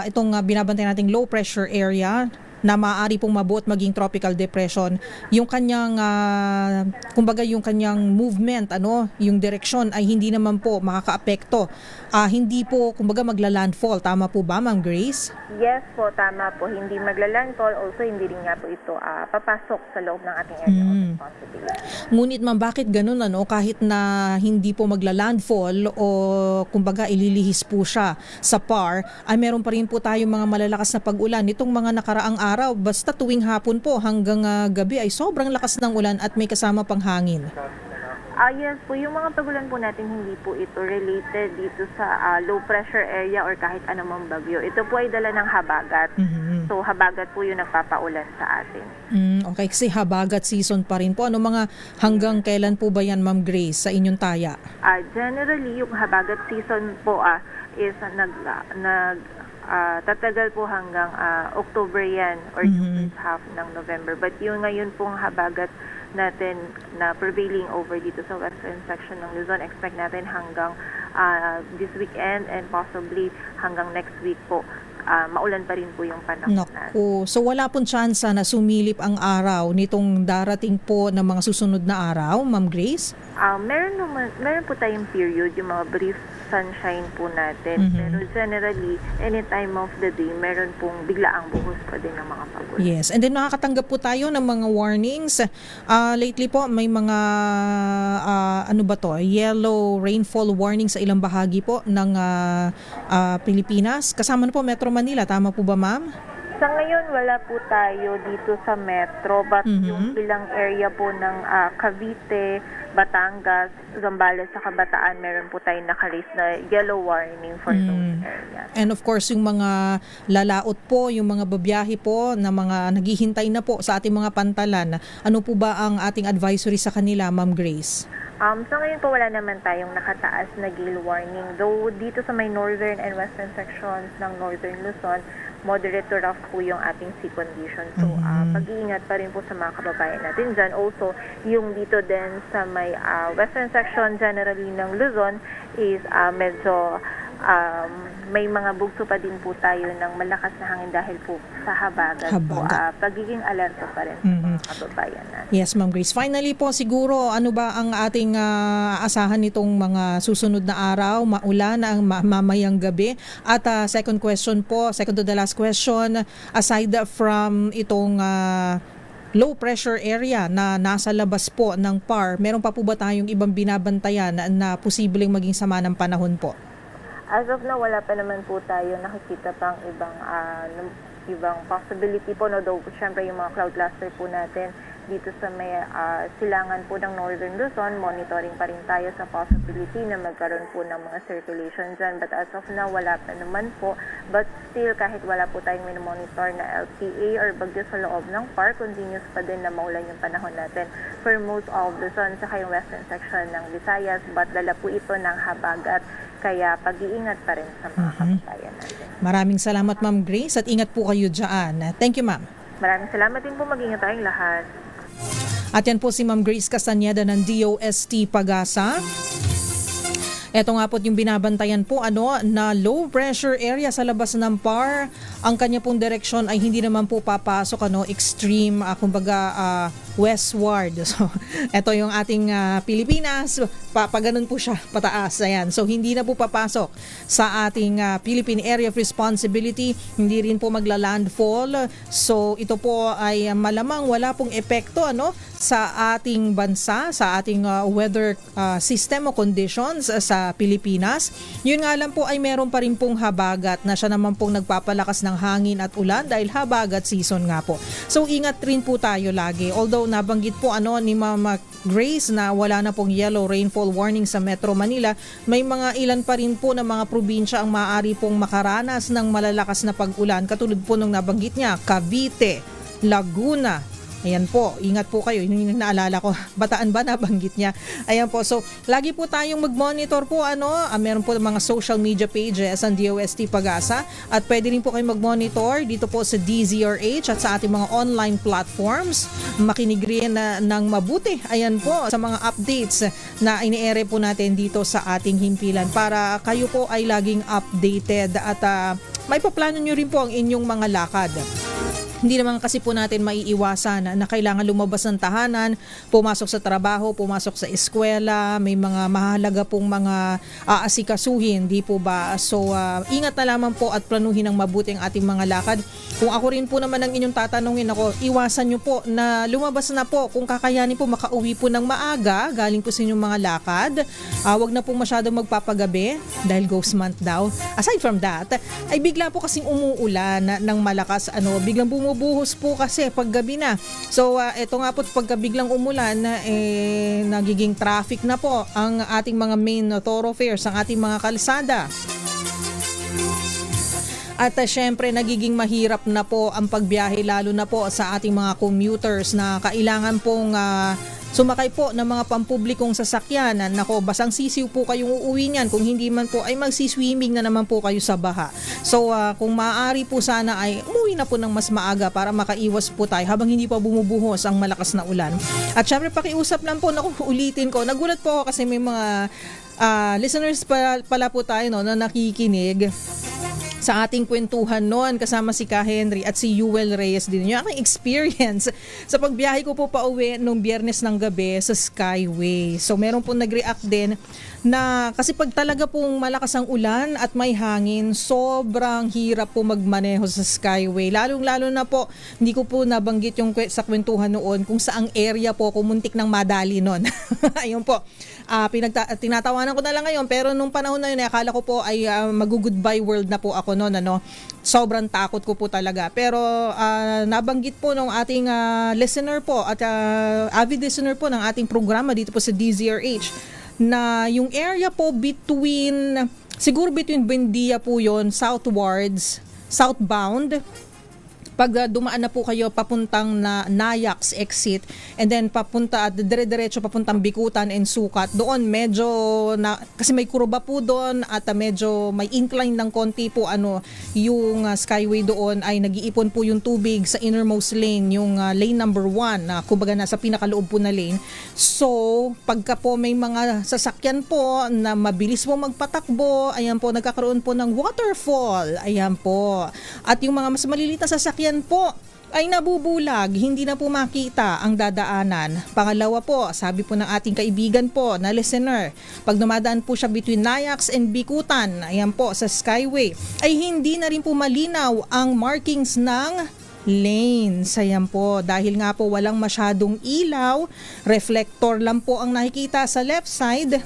itong binabantay nating low pressure area na maaari pong mabuot maging tropical depression, yung kanyang kumbaga yung kanyang movement, yung direksyon ay hindi naman po makakaapekto. Hindi po kumbaga magla-landfall, tama po ba, Ma'am Grace? Yes po, tama po. Hindi magla-landfall, also hindi rin nga po ito papasok sa loob ng ating area of responsibility. Ngunit ma'am, bakit ganun kahit na hindi po magla-landfall o kumbaga ililihis po siya sa PAR, ay meron pa rin po tayong mga malalakas na pag-ulan nitong mga nakaraang araw, basta tuwing hapon po hanggang gabi ay sobrang lakas ng ulan at may kasama pang hangin. Yes po, yung mga pagulan po natin hindi po ito related dito sa low pressure area or kahit anumang bagyo. Ito po ay dala ng habagat. So habagat po yung nagpapaulan sa atin. Okay, kasi habagat season pa rin po. Ano mga hanggang kailan po ba yan, Ma'am Grace, sa inyong taya? Generally, yung habagat season po is tatagal po hanggang October yan or yung first half ng November. But yung ngayon pong habagat natin na prevailing over dito sa western section ng Luzon, expect natin hanggang this weekend and possibly hanggang next week po. Maulan pa rin po yung panahon natin. So wala pong tsansa na sumilip ang araw nitong darating po ng mga susunod na araw, Ma'am Grace? Meron po tayong period, yung mga brief sunshine po natin. Pero generally, any time of the day, meron pong biglaang buhos pa din ng mga pagulan. Yes, and then nakakatanggap po tayo ng mga warnings. Lately po, may mga yellow rainfall warning sa ilang bahagi po ng Pilipinas. Kasama na po Metro Manila, tama po ba, ma'am? Sa ngayon, wala po tayo dito sa Metro, but yung ilang area po ng Cavite, Batangas, Zambales, sa Bataan, meron po tayong naka-raise na yellow warning for those areas. And of course, yung mga lalaot po, yung mga babiyahe po na mga naghihintay na po sa ating mga pantalan, ano po ba ang ating advisory sa kanila, Ma'am Grace? So ngayon po wala naman tayong nakataas na gale warning. Though dito sa may northern and western sections ng northern Luzon, moderate to rough po yung ating sea condition. So pag-iingat pa rin po sa mga kababayan natin dyan. Also, yung dito din sa may western section generally ng Luzon is medyo may mga bugso pa din po tayo ng malakas na hangin dahil po sa habagat. So, pagiging alerto pa rin sa mga kababayan natin. Yes, Ma'am Grace. Finally po, siguro, ano ba ang ating asahan nitong mga susunod na araw, maulan ang mamayang gabi? At second question po, second to the last question, aside from itong low pressure area na nasa labas po ng PAR, meron pa po ba tayong ibang binabantayan na posibleng maging sama ng panahon po? As of now, wala pa naman po tayo nakikita pang ibang possibility po. No, though, syempre yung mga cloud cluster po natin dito sa may silangan po ng Northern Luzon, monitoring pa rin tayo sa possibility na magkaroon po ng mga circulation dyan. But as of now, wala pa naman po. But still, kahit wala po tayong monitor na LPA or bagyo sa loob ng PAR, continuous pa din na maulan yung panahon natin for most of Luzon, saka yung western section ng Visayas. But dala po ito ng habagat, kaya pag-iingat pa rin sa mga kababayan natin. Maraming salamat, Ma'am Grace, at ingat po kayo dyan. Thank you, Ma'am. Maraming salamat din po. Mag-ingat tayong lahat. At yan po si Ma'am Grace Castañeda ng DOST Pag-asa. Ito nga po yung binabantayan po na low pressure area sa labas ng PAR. Ang kanya pong direksyon ay hindi naman po papasok extreme kumbaga westward. So ito yung ating Pilipinas, ganun po siya pataas. Ayan. So hindi na po papasok sa ating Philippine Area of Responsibility, hindi rin po magla-landfall. So ito po ay malamang wala pong epekto sa ating bansa, sa ating weather system o conditions sa Pilipinas. Yun nga lang po ay meron pa rin pong habagat na siya naman pong nagpapalakas ng hangin at ulan dahil habagat season nga po. So ingat rin po tayo lagi. Although nabanggit po ni Mama Grace na wala na pong yellow rainfall warning sa Metro Manila, may mga ilan pa rin po na mga probinsya ang maaari pong makaranas ng malalakas na pag-ulan. Katulad po nung nabanggit niya, Cavite, Laguna. Ayan po, ingat po kayo. Yun yung naalala ko. Bataan ba nabanggit niya? Ayan po. So, lagi po tayong mag-monitor po meron po mga social media pages ang DOST Pag-asa at pwede rin po kayo mag-monitor dito po sa DZRH at sa ating mga online platforms. Makinig rin ng mabuti. Ayan po sa mga updates na ini-ere po natin dito sa ating himpilan para kayo po ay laging updated at may paplano nyo rin po ang inyong mga lakad. Hindi naman kasi po natin maiiwasan na kailangan lumabas ng tahanan, pumasok sa trabaho, pumasok sa eskwela, may mga mahalaga pong mga aasikasuhin, di po ba? So, ingat na lamang po at planuhin ng mabuti ang ating mga lakad. Kung ako rin po naman ang inyong tatanungin iwasan nyo po na lumabas na po kung kakayanin po makauwi po ng maaga galing po sa inyong mga lakad. Wag na po masyadong magpapagabi dahil ghost month daw. Aside from that, ay bigla po kasing umuulan ng malakas, biglang bumubuhos po kasi paggabi na. So, eto nga po pagka biglang umulan, nagiging traffic na po ang ating mga main thoroughfares, ang ating mga kalsada. At syempre nagiging mahirap na po ang pagbiyahe lalo na po sa ating mga commuters na kailangan pong sumakay po ng mga pampublikong sasakyan. Basang sisiw po kayong uuwi niyan. Kung hindi man po ay magsiswimming na naman po kayo sa baha. So kung maaari po sana ay umuwi na po ng mas maaga para makaiwas po tayo habang hindi pa bumubuhos ang malakas na ulan. At syempre pakiusap lang po, ulitin ko. Nagulat po ako kasi may mga listeners pala po tayo na nakikinig sa ating kwentuhan noon kasama si Ka Henry at si Yuel Reyes din. Yung aking experience sa pagbiyahe ko po pauwi nung Biyernes ng gabi sa Skyway. So meron po nag-react din na kasi pag talaga pong malakas ang ulan at may hangin, sobrang hirap po magmaneho sa Skyway. Lalong-lalo na po, hindi ko po nabanggit yung sa kwentuhan noon kung saang area po kumuntik ng madali noon. Ayun po. Tinatawanan ko na lang ngayon pero nung panahon na yun akala ko po ay mag-goodbye world na po ako noon. Sobrang takot ko po talaga. Pero nabanggit po nung ating listener po at avid listener po ng ating programa dito po sa DZRH na yung area po siguro between Buendia po yon southbound. Pag dumaan na po kayo papuntang Nayax exit and then papunta at dire-diretso papuntang Bikutan and Sukat, doon medyo kasi may kurba po doon at medyo may incline ng konti po yung Skyway doon ay nag-iipon po yung tubig sa innermost lane, yung lane number 1 na kumbaga nasa pinakaloob po na lane. So pagka po may mga sasakyan po na mabilis po magpatakbo, ayan po nagkakaroon po ng waterfall, ayan po. At yung mga mas maliliit na sasakyan po ay nabubulag, hindi na po makita ang dadaanan. Pangalawa po, sabi po ng ating kaibigan po na listener, pag dumadaan po siya between Nayax and Bikutan, ayan po sa Skyway, ay hindi na rin po malinaw ang markings ng lanes. Ayan po, dahil nga po walang masyadong ilaw, reflector lang po ang nakikita sa left side,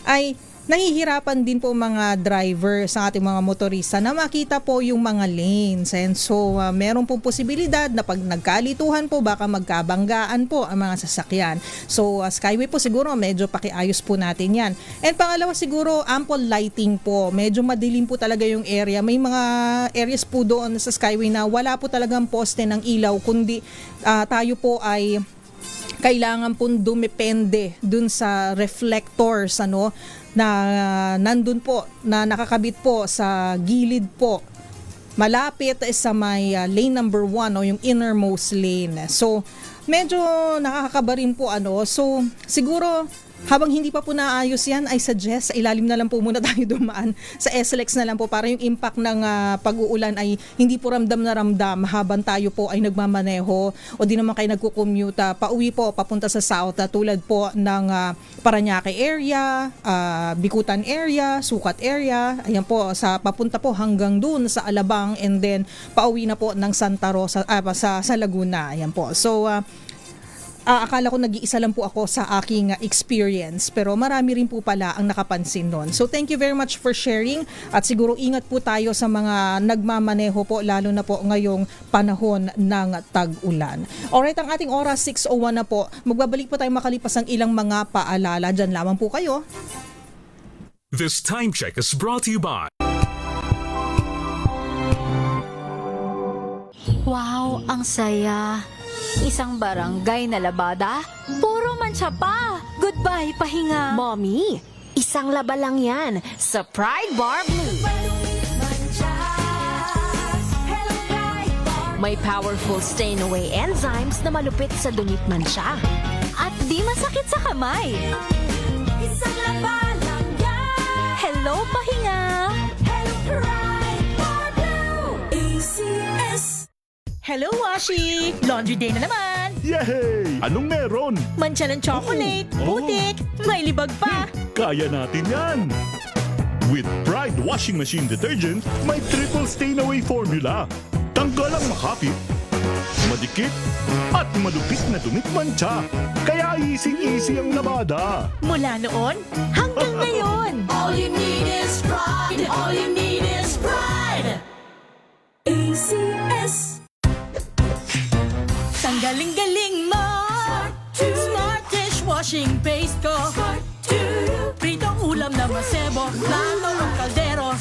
ay nahihirapan din po mga driver sa ating mga motorista na makita po yung mga lanes. And so, meron pong posibilidad na pag nagkalituhan po, baka magkabanggaan po ang mga sasakyan. So, Skyway po siguro medyo pakiayos po natin yan. And pangalawa siguro, ample lighting po. Medyo madilim po talaga yung area. May mga areas po doon sa Skyway na wala po talagang poste ng ilaw, kundi tayo po ay kailangan pong dumepende dun sa reflectors na nandun po, na nakakabit po sa gilid po malapit sa may lane number 1 o yung innermost lane. So medyo nakakakaba rin po So, siguro habang hindi pa po naayos yan, I suggest sa ilalim na lang po muna tayo dumaan. Sa SLEX na lang po para yung impact ng pag-uulan ay hindi po ramdam na ramdam habang tayo po ay nagmamaneho o di naman kayo nagkukommute pauwi po papunta sa south tulad po ng Parañaque area, Bikutan area, Sucat area. Ayan po, papunta po hanggang dun sa Alabang and then pauwi na po ng Santa Rosa sa Laguna. Ayan po. So, akala ko nag-iisa lang po ako sa aking experience pero marami rin po pala ang nakapansin nun. So thank you very much for sharing at siguro ingat po tayo sa mga nagmamaneho po lalo na po ngayong panahon ng tag-ulan. Alright, ang ating oras 6:01 na po. Magbabalik po tayo makalipas ang ilang mga paalala. Diyan lamang po kayo. This time check is brought to you by Wow, ang saya. Isang barangay na labada, puro mancha pa. Goodbye, pahinga. Mommy, isang laba lang yan sa Pride Bar Blue. May powerful stain-away enzymes na malupit sa dunit mancha. At di masakit sa kamay. Isang laba lang yan. Hello, pahinga. Hello, Pride Bar Blue. ACS. Hello, Washi! Laundry day na naman! Yay! Anong meron? Mancha ng chocolate, putik, may libag pa! Kaya natin yan! With Pride Washing Machine Detergent, may triple stain-away formula. Tanggal ang makapit, madikit, at malupit na dumit mancha. Kaya easy-easy ang labada. Mula noon hanggang ngayon! All you need is pride. All you need is pride. ACS. Ang galing-galing mo! Smart dishwashing paste ko! Pritong ulam na masebo, plato ng kaldero.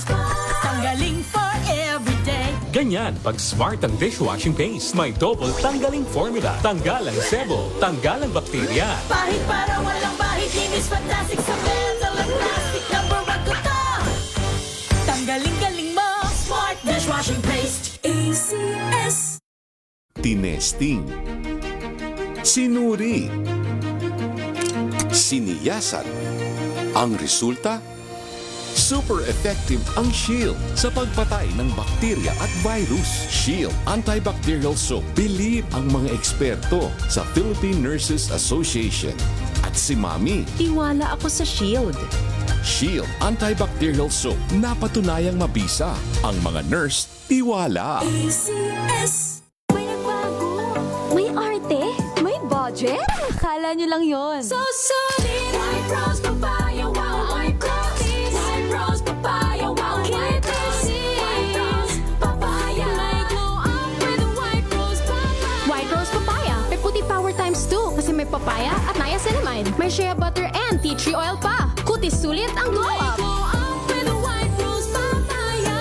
Tanggaling for everyday. Ganyan pag smart ang dishwashing paste. May double tanggaling formula. Tanggal ang sebo, tanggal ang bakterya. Pahit para walang bahid, linis fantastic sa metal at plastic. Number 1 ko to! Tanggaling-galing mo! Smart dishwashing paste. ACS. Tinesting, sinuri, siniyasan. Ang resulta? Super effective ang Shield sa pagpatay ng bakterya at virus. Shield Antibacterial Soap. Believe ang mga eksperto sa Philippine Nurses Association. At si Mami. Tiwala ako sa Shield. Shield Antibacterial Soap. Napatunayang mabisa. Ang mga nurse, tiwala. ACS. May arte? May budget? Akala nyo lang yon. So solid! White Rose Papaya, wow! White Rose! White Rose Papaya, wow! White Rose! White Rose Papaya! May glow up with White Rose Papaya! White Rose Papaya. May puti power times 2 kasi may papaya at niacinamide. May shea butter and tea tree oil pa. Kutis sulit ang glow up. Glow up with White Rose Papaya!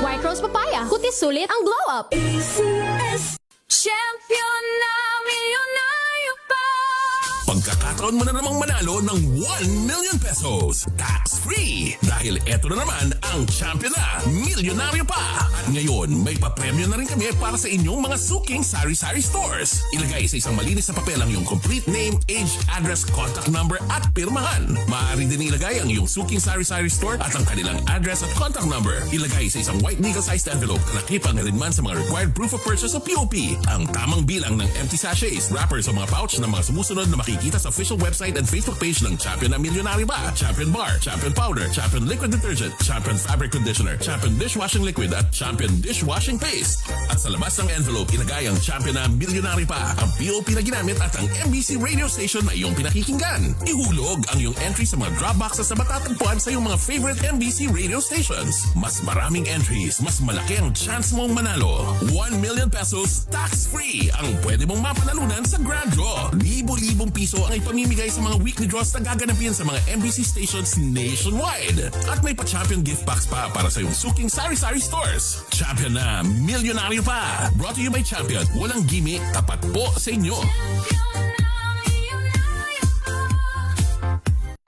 White Rose Papaya. Kutis sulit ang glow up. ACS. Champion na milyonaryo pa! Pagkakataon mo na namang manalo ng 1 million pesos tax-free dahil eto na naman ang champion na milyonaryo pa. At ngayon, may papremyo na rin kami para sa inyong mga suking sari-sari stores. Ilagay sa isang malinis na papel ang iyong complete name, age, address, contact number at pirmahan. Maaari din ilagay ang iyong suking sari-sari store at ang kanilang address at contact number. Ilagay sa isang white legal-sized envelope na nakipang rin man sa mga required proof of purchase o POP. Ang tamang bilang ng empty sachets, wrappers o mga pouch ng mga sumusunod na makikita sa official website and Facebook page ng Champion na Milyonaryo Ba, Champion Bar, Champion Powder, Champion Liquid Detergent, Champion Fabric Conditioner, Champion Dishwashing Liquid at Champion Dishwashing Paste. At sa labas ng envelope, ilagay ang Champion na Milyonaryo Pa, ang POP na ginamit at ang MBC radio station na iyong pinakikinggan. Ihulog ang iyong entry sa mga drop boxes na matatagpuan sa iyong mga favorite MBC radio stations. Mas maraming entries, mas malaki ang chance mong manalo. 1 million pesos tax-free ang pwede mong mapanalunan sa Grand Draw. Libo-libong piso ang ipamimigay sa mga weekly draws na gaganapin sa mga MBC stations nationwide. At may pa-champion gift box pa para sa iyong suking sari-sari stores. Champion na Milyonaryo Pa. Brought to you by Champion. Walang gimmick, tapat po sa inyo.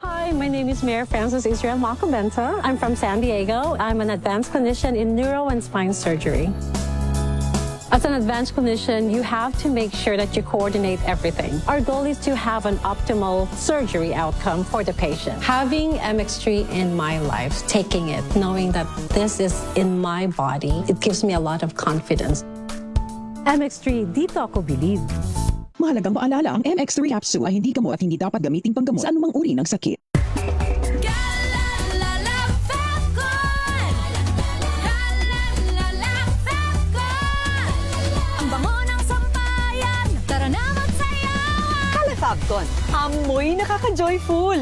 Hi, my name is Mayor Francis Israel Macobenta. I'm from San Diego. I'm an advanced clinician in neuro and spine surgery. As an advanced clinician, you have to make sure that you coordinate everything. Our goal is to have an optimal surgery outcome for the patient. Having MX3 in my life, taking it, knowing that this is in my body, it gives me a lot of confidence. MX3, dito ako believe. Mahalagang paalala, ang MX3 capsule ay hindi gamot at hindi dapat gamiting panggamot sa anumang uri ng sakit. Ang bango ng sampayan, tara na magsayawan! Calefabcon, amoy nakaka-joyful!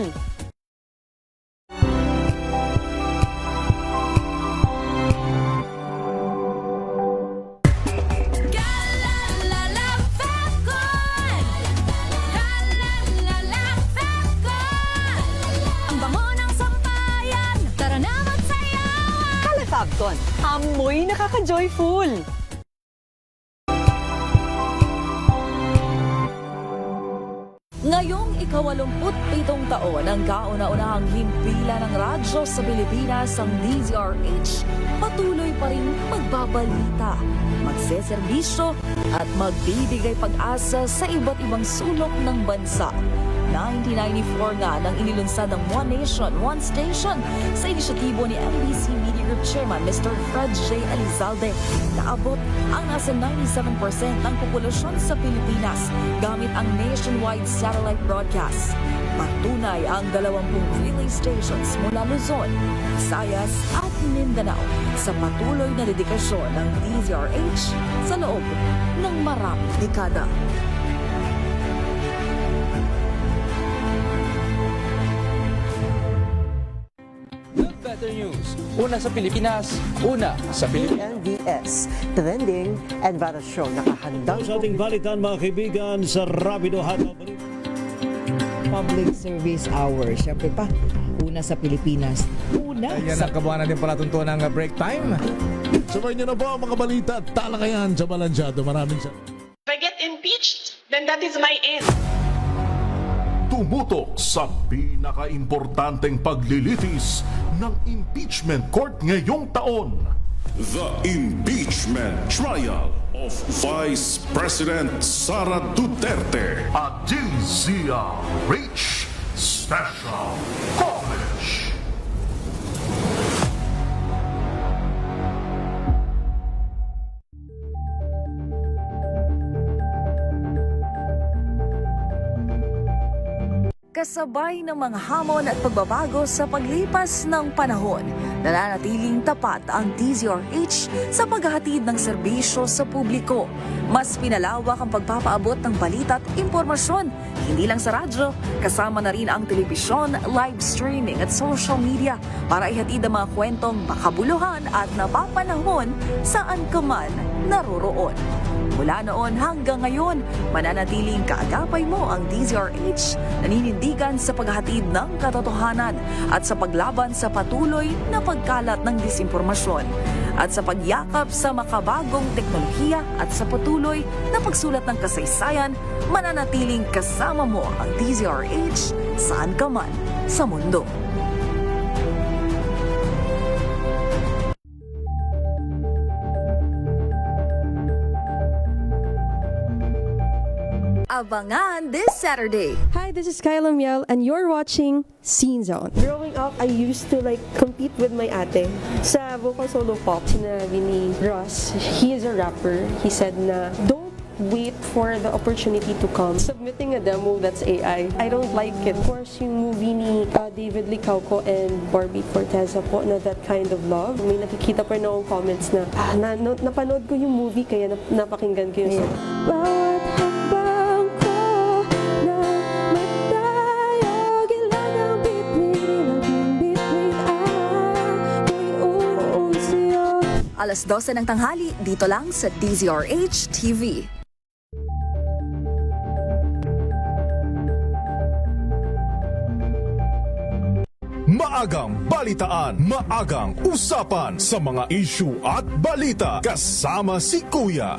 Calefabcon, amoy nakaka-joyful! Ngayong ika-87 taon ang kauna-unahang himpilan ng radyo sa Pilipinas, ang DZRH, patuloy pa rin magbabalita, magseserbisyo at magbibigay pag-asa sa iba't ibang sulok ng bansa. 1994 nga nang inilunsad ng One Nation, One Station sa inisyatibo ni MBC Media Group Chairman Mr. Fred J. Elizalde. Naabot ang nasa 97% ng populasyon sa Pilipinas gamit ang nationwide satellite broadcast. Patunay ang 20 relay stations mula Luzon, Visayas at Mindanao sa patuloy na dedikasyon ng DZRH sa loob ng maraming dekada. Better news. Una sa Pilipinas, una sa Pilipinas. NBS, trending and show nakahandang Sa ating balitan mga kaibigan sa Rapido Hataw. Public Service Hour. Siyempre pa, una sa Pilipinas. Una Ayan sa... ang kabuhanan din pala tuntunan ng break time. Sabay niyo na po ang mga balita at talakayan sa Balansyado. Maraming salamat. If I get impeached, then that is my end. Tumutok sa pinaka-importanteng paglilitis ng impeachment court ngayong taon. The impeachment trial of Vice President Sara Duterte. At DZRH Special Coverage. Kasabay ng mga hamon at pagbabago sa paglipas ng panahon, nananatiling tapat ang DZRH sa paghahatid ng serbisyo sa publiko. Mas pinalawak ang pagpapaabot ng balita at impormasyon, hindi lang sa radyo, kasama na rin ang telebisyon, live streaming at social media para ihatid ang mga kwentong makabuluhan at napapanahon saan ka man naroroon. Mula noon hanggang ngayon, mananatiling kaagapay mo ang DZRH, naninindigan sa paghahatid ng katotohanan at sa paglaban sa patuloy na pagkalat ng disinformasyon at sa pagyakap sa makabagong teknolohiya at sa patuloy na pagsulat ng kasaysayan, mananatiling kasama mo ang DZRH saan ka man sa mundo. Abangan this Saturday. Hi, this is Kyla Miel and you're watching Scene Zone. Growing up, I used to compete with my ate sa vocal solo pop. Sinabi ni Ross, he is a rapper. He said na, don't wait for the opportunity to come. Submitting a demo, that's AI. I don't like it. Of course, yung movie ni David Licauco and Barbie Forteza po na That Kind of Love. May nakikita pa rin akong comments na, napanood ko yung movie kaya napakinggan ko yung song. Bawat hambang ko na matayog ilan ang bitbit, ako'y uuwi sa'yo. Alas 12 ng tanghali, dito lang sa DZRH TV. Maagang balitaan, maagang usapan sa mga issue at balita. Kasama si Kuya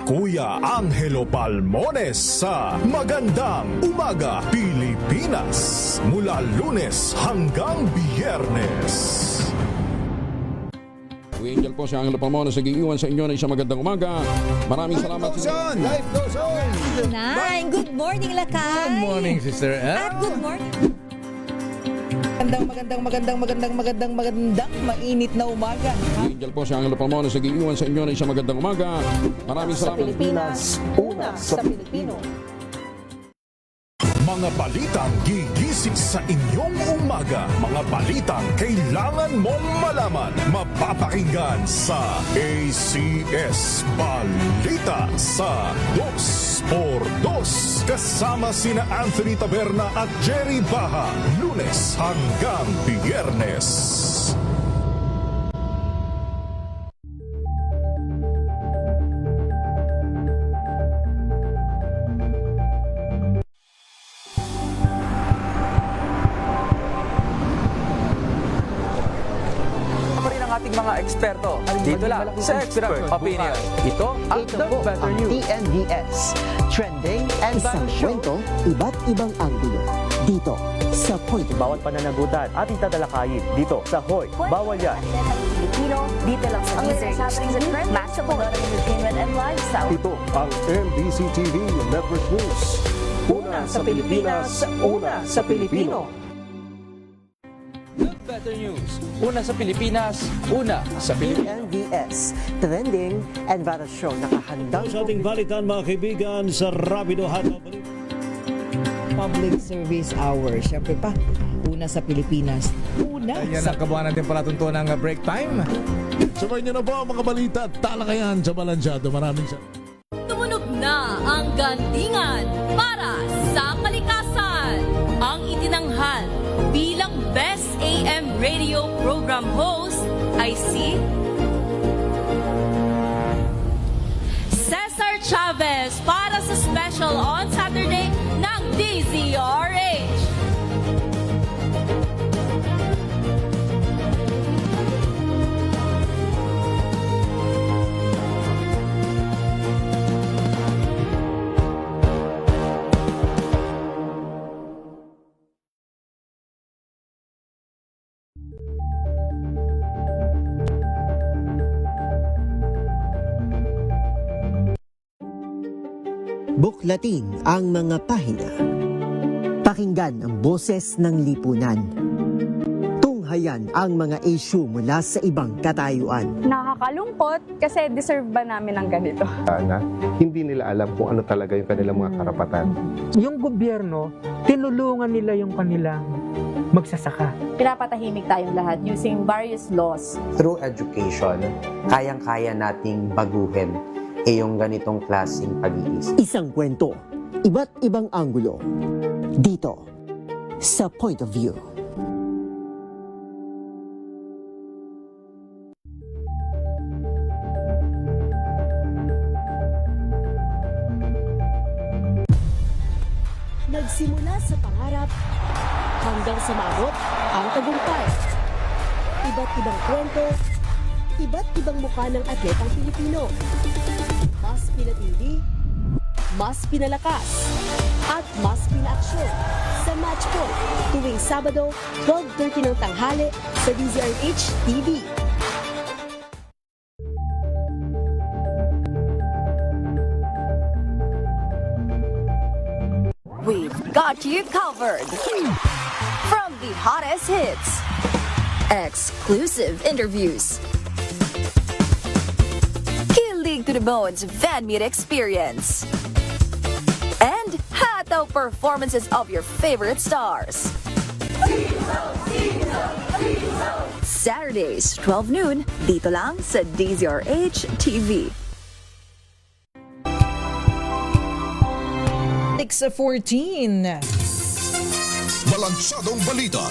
Angelo Palmones sa Magandang Umaga Pilipinas. Mula Lunes hanggang Biyernes. Angel po si Angelo Palmona sa giiwan sa inyo na isang magandang umaga. Maraming salamat. Life goes on! Nine, good morning, Lakay! Good morning, Sister At good morning. Magandang mainit na umaga. Angel po si Angelo Palmona sa giiwan sa inyo na isang magandang umaga. Maraming salamat. Pilipinas, una sa Pilipino. Mga balitang gigising sa inyong umaga. Mga balitang kailangan mong malaman. Mapapakinggan sa ACS Balita sa 2x2. Kasama sina Anthony Taberna at Jerry Baha. Lunes hanggang Biyernes. Ating mga eksperto dito lang sa Expert Opinion. Ito ang The Better News. TNVS, trending and isang kwento, iba't ibang anggulo. Dito sa Point. Bawat pananagutan ating tatalakayin dito sa Hoy. Bawal yan. Pilipino, dito lang sa Music, Matchable Entertainment and Lifestyle. Ito ang MBC TV Network News. Una sa Pilipinas, una sa Pilipino. Better News. Una sa Pilipinas, una sa Pilipino. TNVS, trending and viral show. Nakahandang sa ating balitan mga kaibigan sa Rapido Hot. Public Service Hour. Siyempre pa, una sa Pilipinas. Una Ayan sa ang kabuuan natin palatuntunan ng break time. Sabay niyo na po ang mga balita at talakayan sa Balansyado. Maraming salamat. Tumunog na ang gandingan para sa kalikasan. Ang itinanghal bilang Best AM Radio Program Host ay si Cesar Chavez para sa special on Saturday ng DZRH. Buklatin ang mga pahina. Pakinggan ang boses ng lipunan. Tunghayan ang mga issue mula sa ibang katayuan. Nakakalungkot kasi deserve ba namin ng ganito? Na hindi nila alam kung ano talaga yung kanilang mga karapatan. Yung gobyerno, tinulungan nila yung kanilang magsasaka. Pinapatahimik tayong lahat using various laws. Through education, kayang-kaya nating baguhin yung ganitong klaseng pag-iisip. Isang kwento, iba't ibang anggulo. Dito sa Point of View. Nagsimula sa pangarap hanggang sa maabot ang tagumpay. Iba't ibang kwento, iba't ibang mukha ng atletang Pilipino. Mas pinatindi, mas pinalakas, at mas pinaaksyon sa Match Point tuwing Sabado, 12:30 ng tanghali sa DZRH TV. We've got you covered. From the hottest hits, exclusive interviews, to the bones fan meet experience, and hataw performances of your favorite stars. Saturdays, 12 noon, dito lang sa DZRH TV. 6:14. Balansadong balita.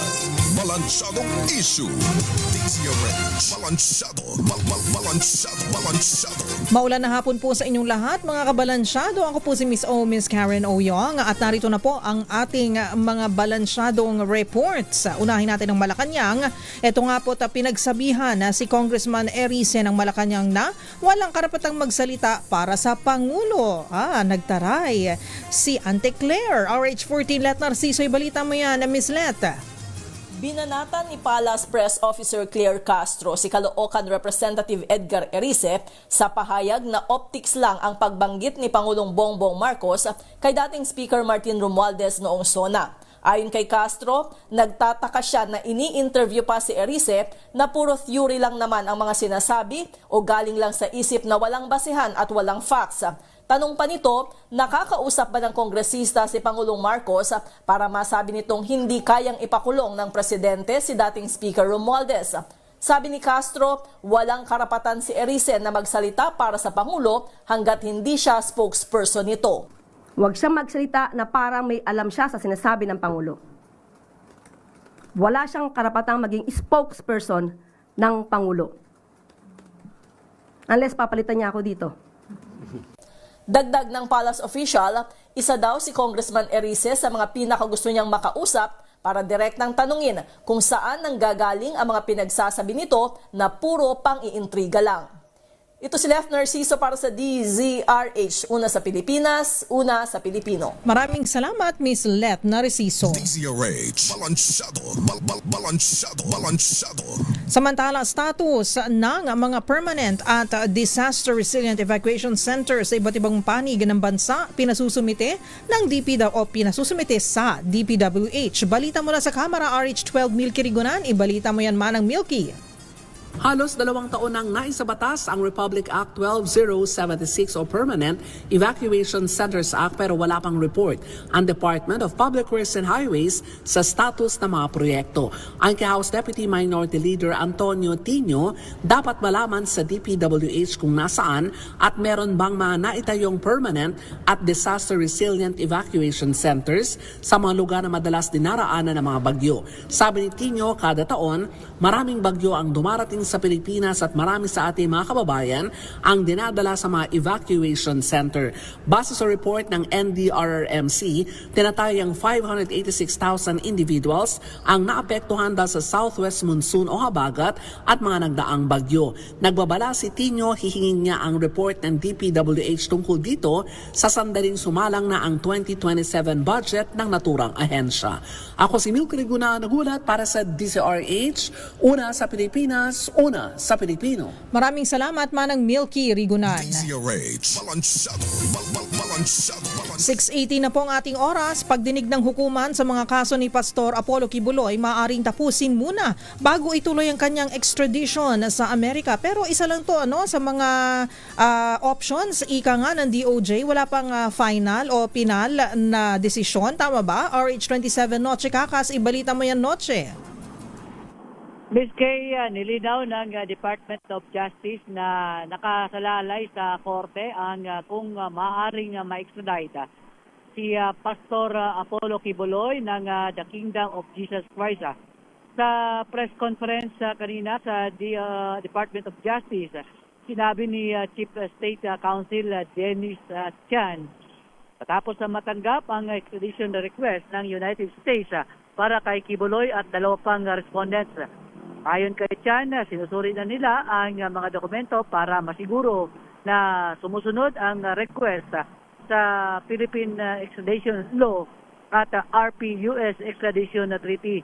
Balansadong issue. DZRH. Balansyado. Maulan na hapon po sa inyong lahat, mga kabalansyado. Ako po si Miss Karen Oyong at narito na po ang ating mga balansyadong reports. Unahin natin ang Malacanang. Ito nga po pinagsabihan na si Congressman Erice ng Malacanang na walang karapatang magsalita para sa Pangulo. Nagtaray si Ante Claire. RH14 Let Narciso, balita mo yan, Miss Let. Binanatan ni Palace Press Officer Claire Castro si Caloocan Representative Edgar Erice sa pahayag na optics lang ang pagbanggit ni Pangulong Bongbong Marcos kay dating Speaker Martin Romualdez noong SONA. Ayon kay Castro, nagtataka siya na ini-interview pa si Erice na puro theory lang naman ang mga sinasabi o galing lang sa isip na walang basihan at walang facts. Tanong pa nito, nakakausap ba ng kongresista si Pangulong Marcos para masabi nitong hindi kayang ipakulong ng presidente si dating Speaker Romualdez? Sabi ni Castro, walang karapatan si Erice na magsalita para sa Pangulo hanggat hindi siya spokesperson nito. Huwag siyang magsalita na parang may alam siya sa sinasabi ng Pangulo. Wala siyang karapatang maging spokesperson ng Pangulo. Unless papalitan niya ako dito. Dagdag ng Palace official, isa daw si Congressman Erice sa mga pinakagusto niyang makausap para direktang tanungin kung saan nanggagaling ang mga pinagsasabi nito na puro pang-iintriga lang. Ito si Left Narciso para sa DZRH, una sa Pilipinas, una sa Pilipino. Maraming salamat, Miss Let Narciso. DZRH, balansyado. Samantala, status ng mga permanent at disaster resilient evacuation centers sa iba't ibang panig ng bansa pinasusumite ng pinasusumite sa DPWH. Balita mula sa Kamara RH12 Milky Rigunan, ibalita mo yan manang Milky. Halos 2 taon nang naisabatas ang Republic Act 12076 o Permanent Evacuation Centers Act pero wala pang report ang Department of Public Works and Highways sa status ng mga proyekto. Ang House Deputy Minority Leader Antonio Tino, dapat malaman sa DPWH kung nasaan at meron bang mga naitayong permanent at disaster resilient evacuation centers sa mga lugar na madalas dinaraanan ng mga bagyo. Sabi ni Tino, kada taon, maraming bagyo ang dumarating sa Pilipinas at marami sa ating mga kababayan ang dinadala sa mga evacuation center. Base sa report ng NDRRMC, tinatayang 586,000 individuals ang naapektuhan dahil sa southwest monsoon o habagat at mga nagdaang bagyo. Nagbabala si Tino, hihingin niya ang report ng DPWH tungkol dito sa sandaling sumalang na ang 2027 budget ng naturang ahensya. Ako si Milky Rigunan, nagulat para sa DZRH, una sa Pilipinas, una sa Pilipino. Maraming salamat manang Milky Rigunan. DZRH, balansyado. 6:18 na po ang ating oras. Pagdinig ng hukuman sa mga kaso ni Pastor Apollo Kibuloy, maaaring tapusin muna bago ituloy ang kanyang extradition sa Amerika. Pero isa lang to sa mga options. Ika nga ng DOJ, wala pang final o pinal na desisyon. Tama ba? RH27 Noche Kakas, ibalita mo yan, Noche. Ms. Kay, nilinaw ng Department of Justice na nakasalalay sa korte ang kung maaaring ma-extradite si Pastor Apollo Kibuloy ng The Kingdom of Jesus Christ. Sa press conference kanina sa Department of Justice, sinabi ni Chief State Counsel Dennis Chan, matapos matanggap ang extradition request ng United States para kay Kibuloy at 2 pang respondents. Ayon kay Chan, sinusuri na nila ang mga dokumento para masiguro na sumusunod ang request sa Philippine Extradition Law at RP-US Extradition Treaty.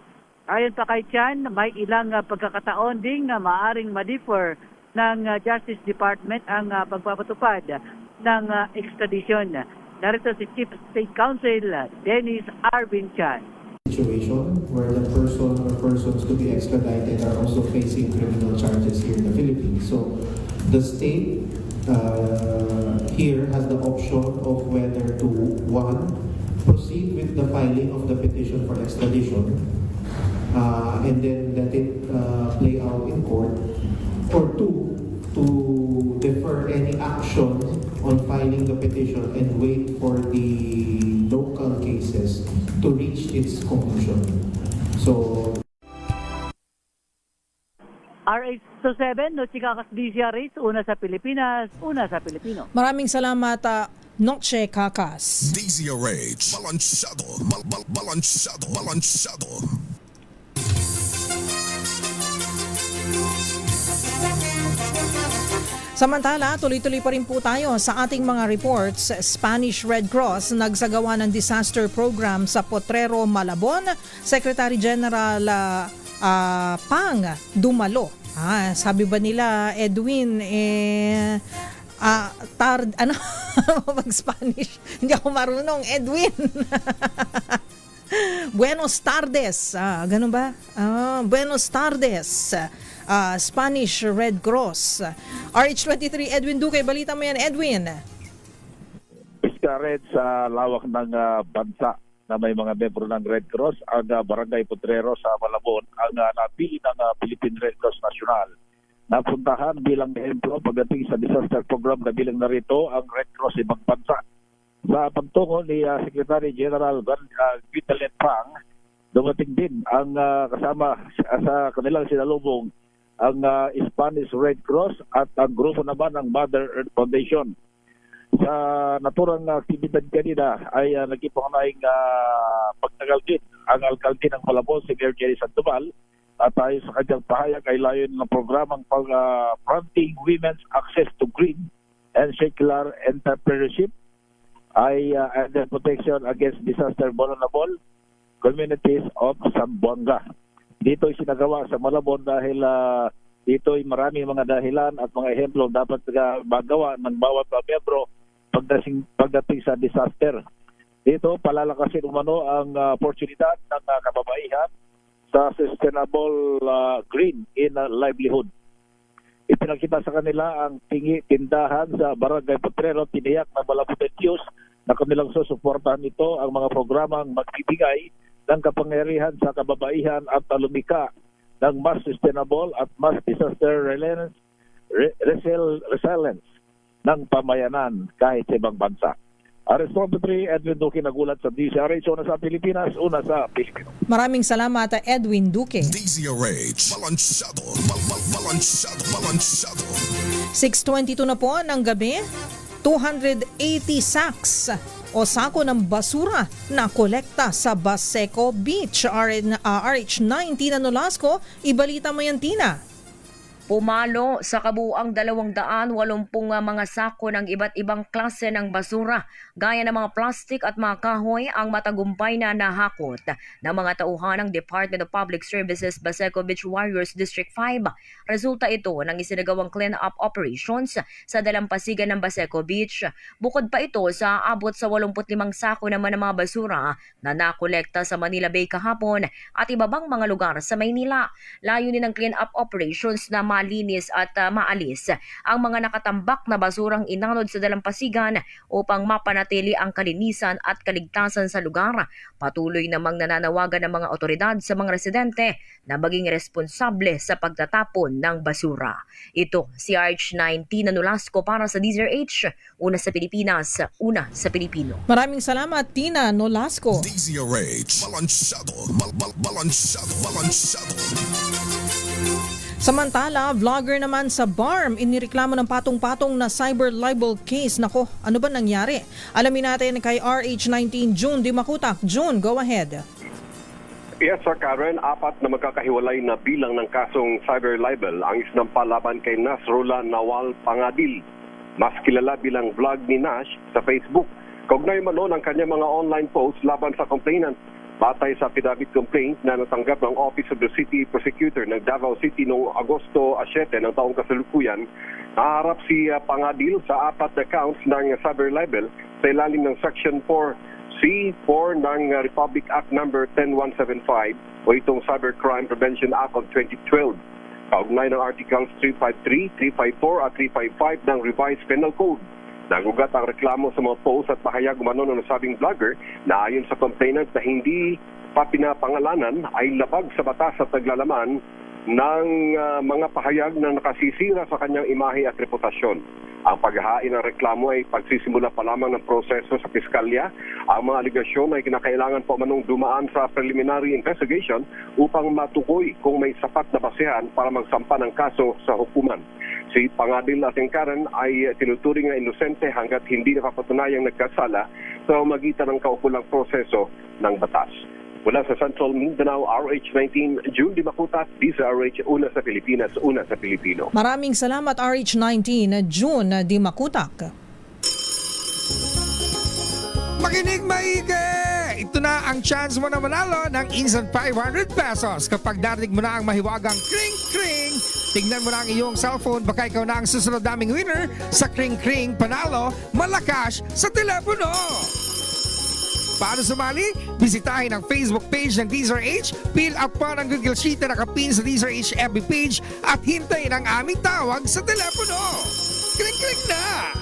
Ayon pa kay Chan, may ilang pagkakataon ding maaring ma-defer ng Justice Department ang pagpapatupad ng extradition. Narito si Chief State Counsel Dennis Arvin Chan. Situation where the person or persons to be extradited are also facing criminal charges here in the Philippines. So the state here has the option of whether to, 1, proceed with the filing of the petition for extradition and then let it play out in court, or 2, to defer any action on filing the petition and wait for the local cases to reach its conclusion. So, RH27, Noche Kakas, DZRH, una sa Pilipinas, una sa Pilipino. Maraming salamat, Noche Kakas. DZRH, balansyado. Samantala, tuloy-tuloy pa rin po tayo sa ating mga reports. Spanish Red Cross nagsagawa ng disaster program sa Potrero, Malabon. Secretary General Pang dumalo. Sabi ba nila, Edwin, mag-Spanish? Hindi ako marunong, Edwin. Buenos tardes. Ganun ba? Buenos tardes. Spanish Red Cross. RH23, Edwin Duque. Balita mo yan, Edwin. Red sa lawak ng bansa na may mga membro ng Red Cross, ang Barangay Potrero sa Malabon ang napili ng Philippine Red Cross National. Napuntahan bilang ehemplo pagdating sa disaster program na bilang narito ang Red Cross ibang bansa. Sa pagtungo ni Secretary General Guitalet Pang, dumating din ang kasama sa kanilang sinalubong ang Spanish Red Cross at ang grupo naman ng Mother Earth Foundation. Sa naturang aktibidad kanina ay nagkipangunahing pagtagal din ang alkalde ng Malabon, si Mayor Jerry Sandoval, at tayo sa kanyang pahayag ay layon ng programang Fronting Women's Access to Green and Circular Entrepreneurship ay and protection against disaster vulnerable communities of Zamboanga. Dito ay sinagawa sa Malabon dahil dito ay maraming mga dahilan at mga ehemplo dapat magawa ng bawat miyembro pagdating sa disaster. Dito palalakasin umano ang oportunidad ng kababaihan sa sustainable green in livelihood. Ipinakita sa kanila ang tindahan sa Barangay Potrero, tiniyak na malabutentius na kanilang susuportahan ito ang mga programang magbibigay ng kapangyarihan sa kababaihan at lumika ng mas sustainable at mas disaster resilience ng pamayanan kahit sa ibang bansa. RH23, Edwin Duque nagulat sa DZRH, una sa Pilipinas, una sa Pilipino. Maraming salamat, Edwin Duque. DZRH, balansyado, balansyado. 6:22 na po ng gabi, 280 sacks o sako ng basura na kolekta sa Baseco Beach. RH19 na Nolasco, ibalita mo yan, Tina. Pumalo sa kabuuang 280 mga sako ng iba't ibang klase ng basura gaya ng mga plastic at mga kahoy ang matagumpay na nahakot ng mga tauhan ng Department of Public Services Baseco Beach Warriors District 5. Resulta ito ng isinagawang clean-up operations sa dalampasigan ng Baseco Beach. Bukod pa ito sa abot sa 85 sako naman ng mga basura na nakolekta sa Manila Bay kahapon at ibabang mga lugar sa Maynila. Layunin ng clean-up operations na malinis at maalis ang mga nakatambak na basurang inanod sa dalampasigan upang mapanatili ang kalinisan at kaligtasan sa lugar. Patuloy namang nananawagan ng mga otoridad sa mga residente na maging responsable sa pagtatapon ng basura. Ito si RH19 na Nolasco para sa DZRH, una sa Pilipinas, una sa Pilipino. Maraming salamat, Tina Nolasco. DZRH, balansyado. Samantala, vlogger naman sa BARM inireklamo ng patong-patong na cyber libel case. Nako, ano ba nangyari? Alamin natin kay RH19 June Dimakutak. June, go ahead. Yes, Sir Karen, 4 na magkakahiwalay na bilang ng kasong cyber libel ang isinampa laban kay Nasrullah Nawal Pangadil, mas kilala bilang vlog ni Nash sa Facebook. Kaugnay man ng kanyang mga online posts laban sa complainant. Batay sa affidavit complaint na natanggap ng Office of the City Prosecutor ng Davao City noong Agosto 7 ng taong kasalukuyan, naharap si Pangadil sa 4 na counts ng cyber libel sa ilalim ng Section 4C4 ng Republic Act No. 10175 o itong Cybercrime Prevention Act of 2012. Kaugnay ng Articles 353, 354 at 355 ng Revised Penal Code. Nagugat ang reklamo sa mga posts at pahayag umano ng nasabing vlogger na ayon sa complainant na hindi pa pinapangalanan ay labag sa batas at naglalaman ng mga pahayag na nakasisira sa kanyang imahe at reputasyon. Ang paghahain ng reklamo ay pagsisimula pa lamang ng proseso sa piskalya. Ang mga aligasyon ay kinakailangan pa manong dumaan sa preliminary investigation upang matukoy kung may sapat na basehan para magsampa ng kaso sa hukuman. Si Pangadil at Karen ay tinuturing na inosente hanggat hindi napapatunayang nagkasala sa magitan ng kaukulang proseso ng batas. Mula sa Central Mindanao, RH19, June Di Makutas, DZRH, una sa Pilipinas, una sa Pilipino. Maraming salamat RH19, June Di Makutak. Makinig maigi! Ito na ang chance mo na manalo ng instant 500 pesos kapag narinig mo na ang mahiwagang kring-kring. Tingnan mo na ang iyong cellphone, baka ikaw na ang susunod naming winner sa kring-kring panalo malakas sa telepono. Paano sumali? Bisitahin ang Facebook page ng DZRH, fill up pa ng Google Sheet na nakapin sa DZRH FB page at hintayin ang aming tawag sa telepono. Kring-kring na!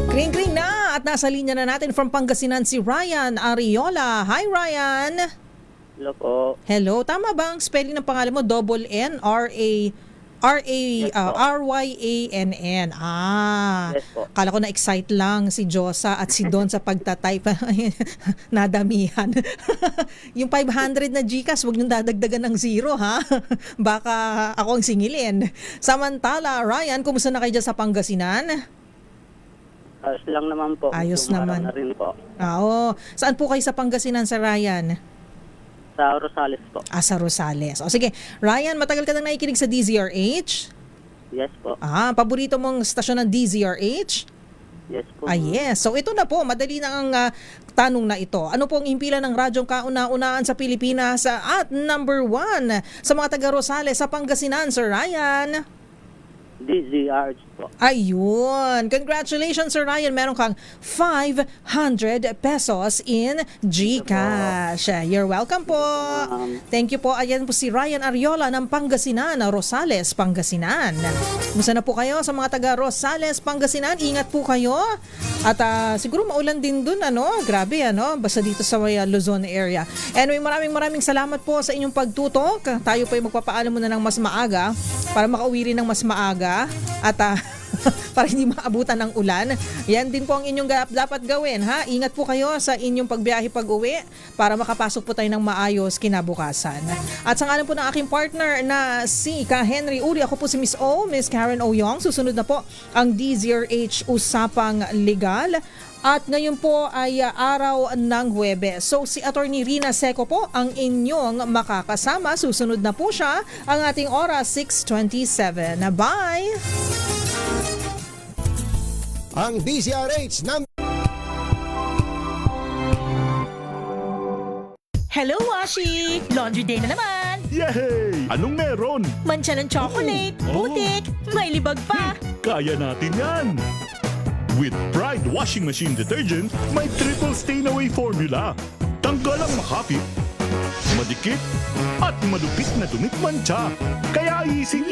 Kring-kring na at nasa linya na natin from Pangasinan si Ryan Ariola. Hi Ryan! Hello po. Hello, tama ba ang spelling ng pangalan mo? Double N, R-Y-A-N-N. Yes po. Kala ko na-excite lang si Josa at si Don sa pagtatype. Nadamihan. Yung 500 na GCash, huwag niyong dadagdagan ng 0 ha. Baka ako ang singilin. Samantala, Ryan, kumusta na kayo dyan sa Pangasinan? Ayos lang naman po. Ayos Tumaraw naman. na rin po. Oo. Saan po kayo sa Pangasinan sa Ryan? Sa Rosales po. Sa Rosales. O sige, Ryan, matagal ka nang nakikinig sa DZRH? Yes po. Paborito mong stasyon ng DZRH? Yes po. Yes. So ito na po, madali na ang tanong na ito. Ano po ang himpilan ng radyong kauna-unaan sa Pilipinas at number 1 sa mga taga Rosales sa Pangasinan, Sir Ryan? DZRH po. Ayun. Congratulations, Sir Ryan. Meron kang 500 pesos in GCash. You're welcome po. Thank you po. Ayan po si Ryan Ariola ng Pangasinan, Rosales, Pangasinan. Kumusta na po kayo sa mga taga Rosales, Pangasinan? Ingat po kayo. At siguro maulan din dun, Grabe, Basta dito sa Luzon area. Anyway, maraming salamat po sa inyong pagtutok. Tayo po ay magpapaalam muna ng mas maaga para makauwi rin ng mas maaga. At para hindi maabutan ng ulan. Yan din po ang inyong dapat gawin, ha? Ingat po kayo sa inyong pagbiyahe pag-uwi para makapasok po tayo ng maayos kinabukasan. At sa ngalan po ng aking partner na si Ka Henry Uri, ako po si Miss O, Miss Karen Oyong. Susunod na po ang DZRH Usapang Legal. At ngayon po ay araw ng Huwebes. So si Attorney Rina Seco po ang inyong makakasama. Susunod na po siya ang ating oras 6:27. Bye! Ang DZRH Hello, Washi! Laundry day na naman! Yay! Anong meron? Mancha ng chocolate, putik, may libag pa! Kaya natin yan! With Pride Washing Machine Detergent, may triple stain-away formula. Tanggal ang makapit, madikit, at malupit na dumit mancha. Kaya ising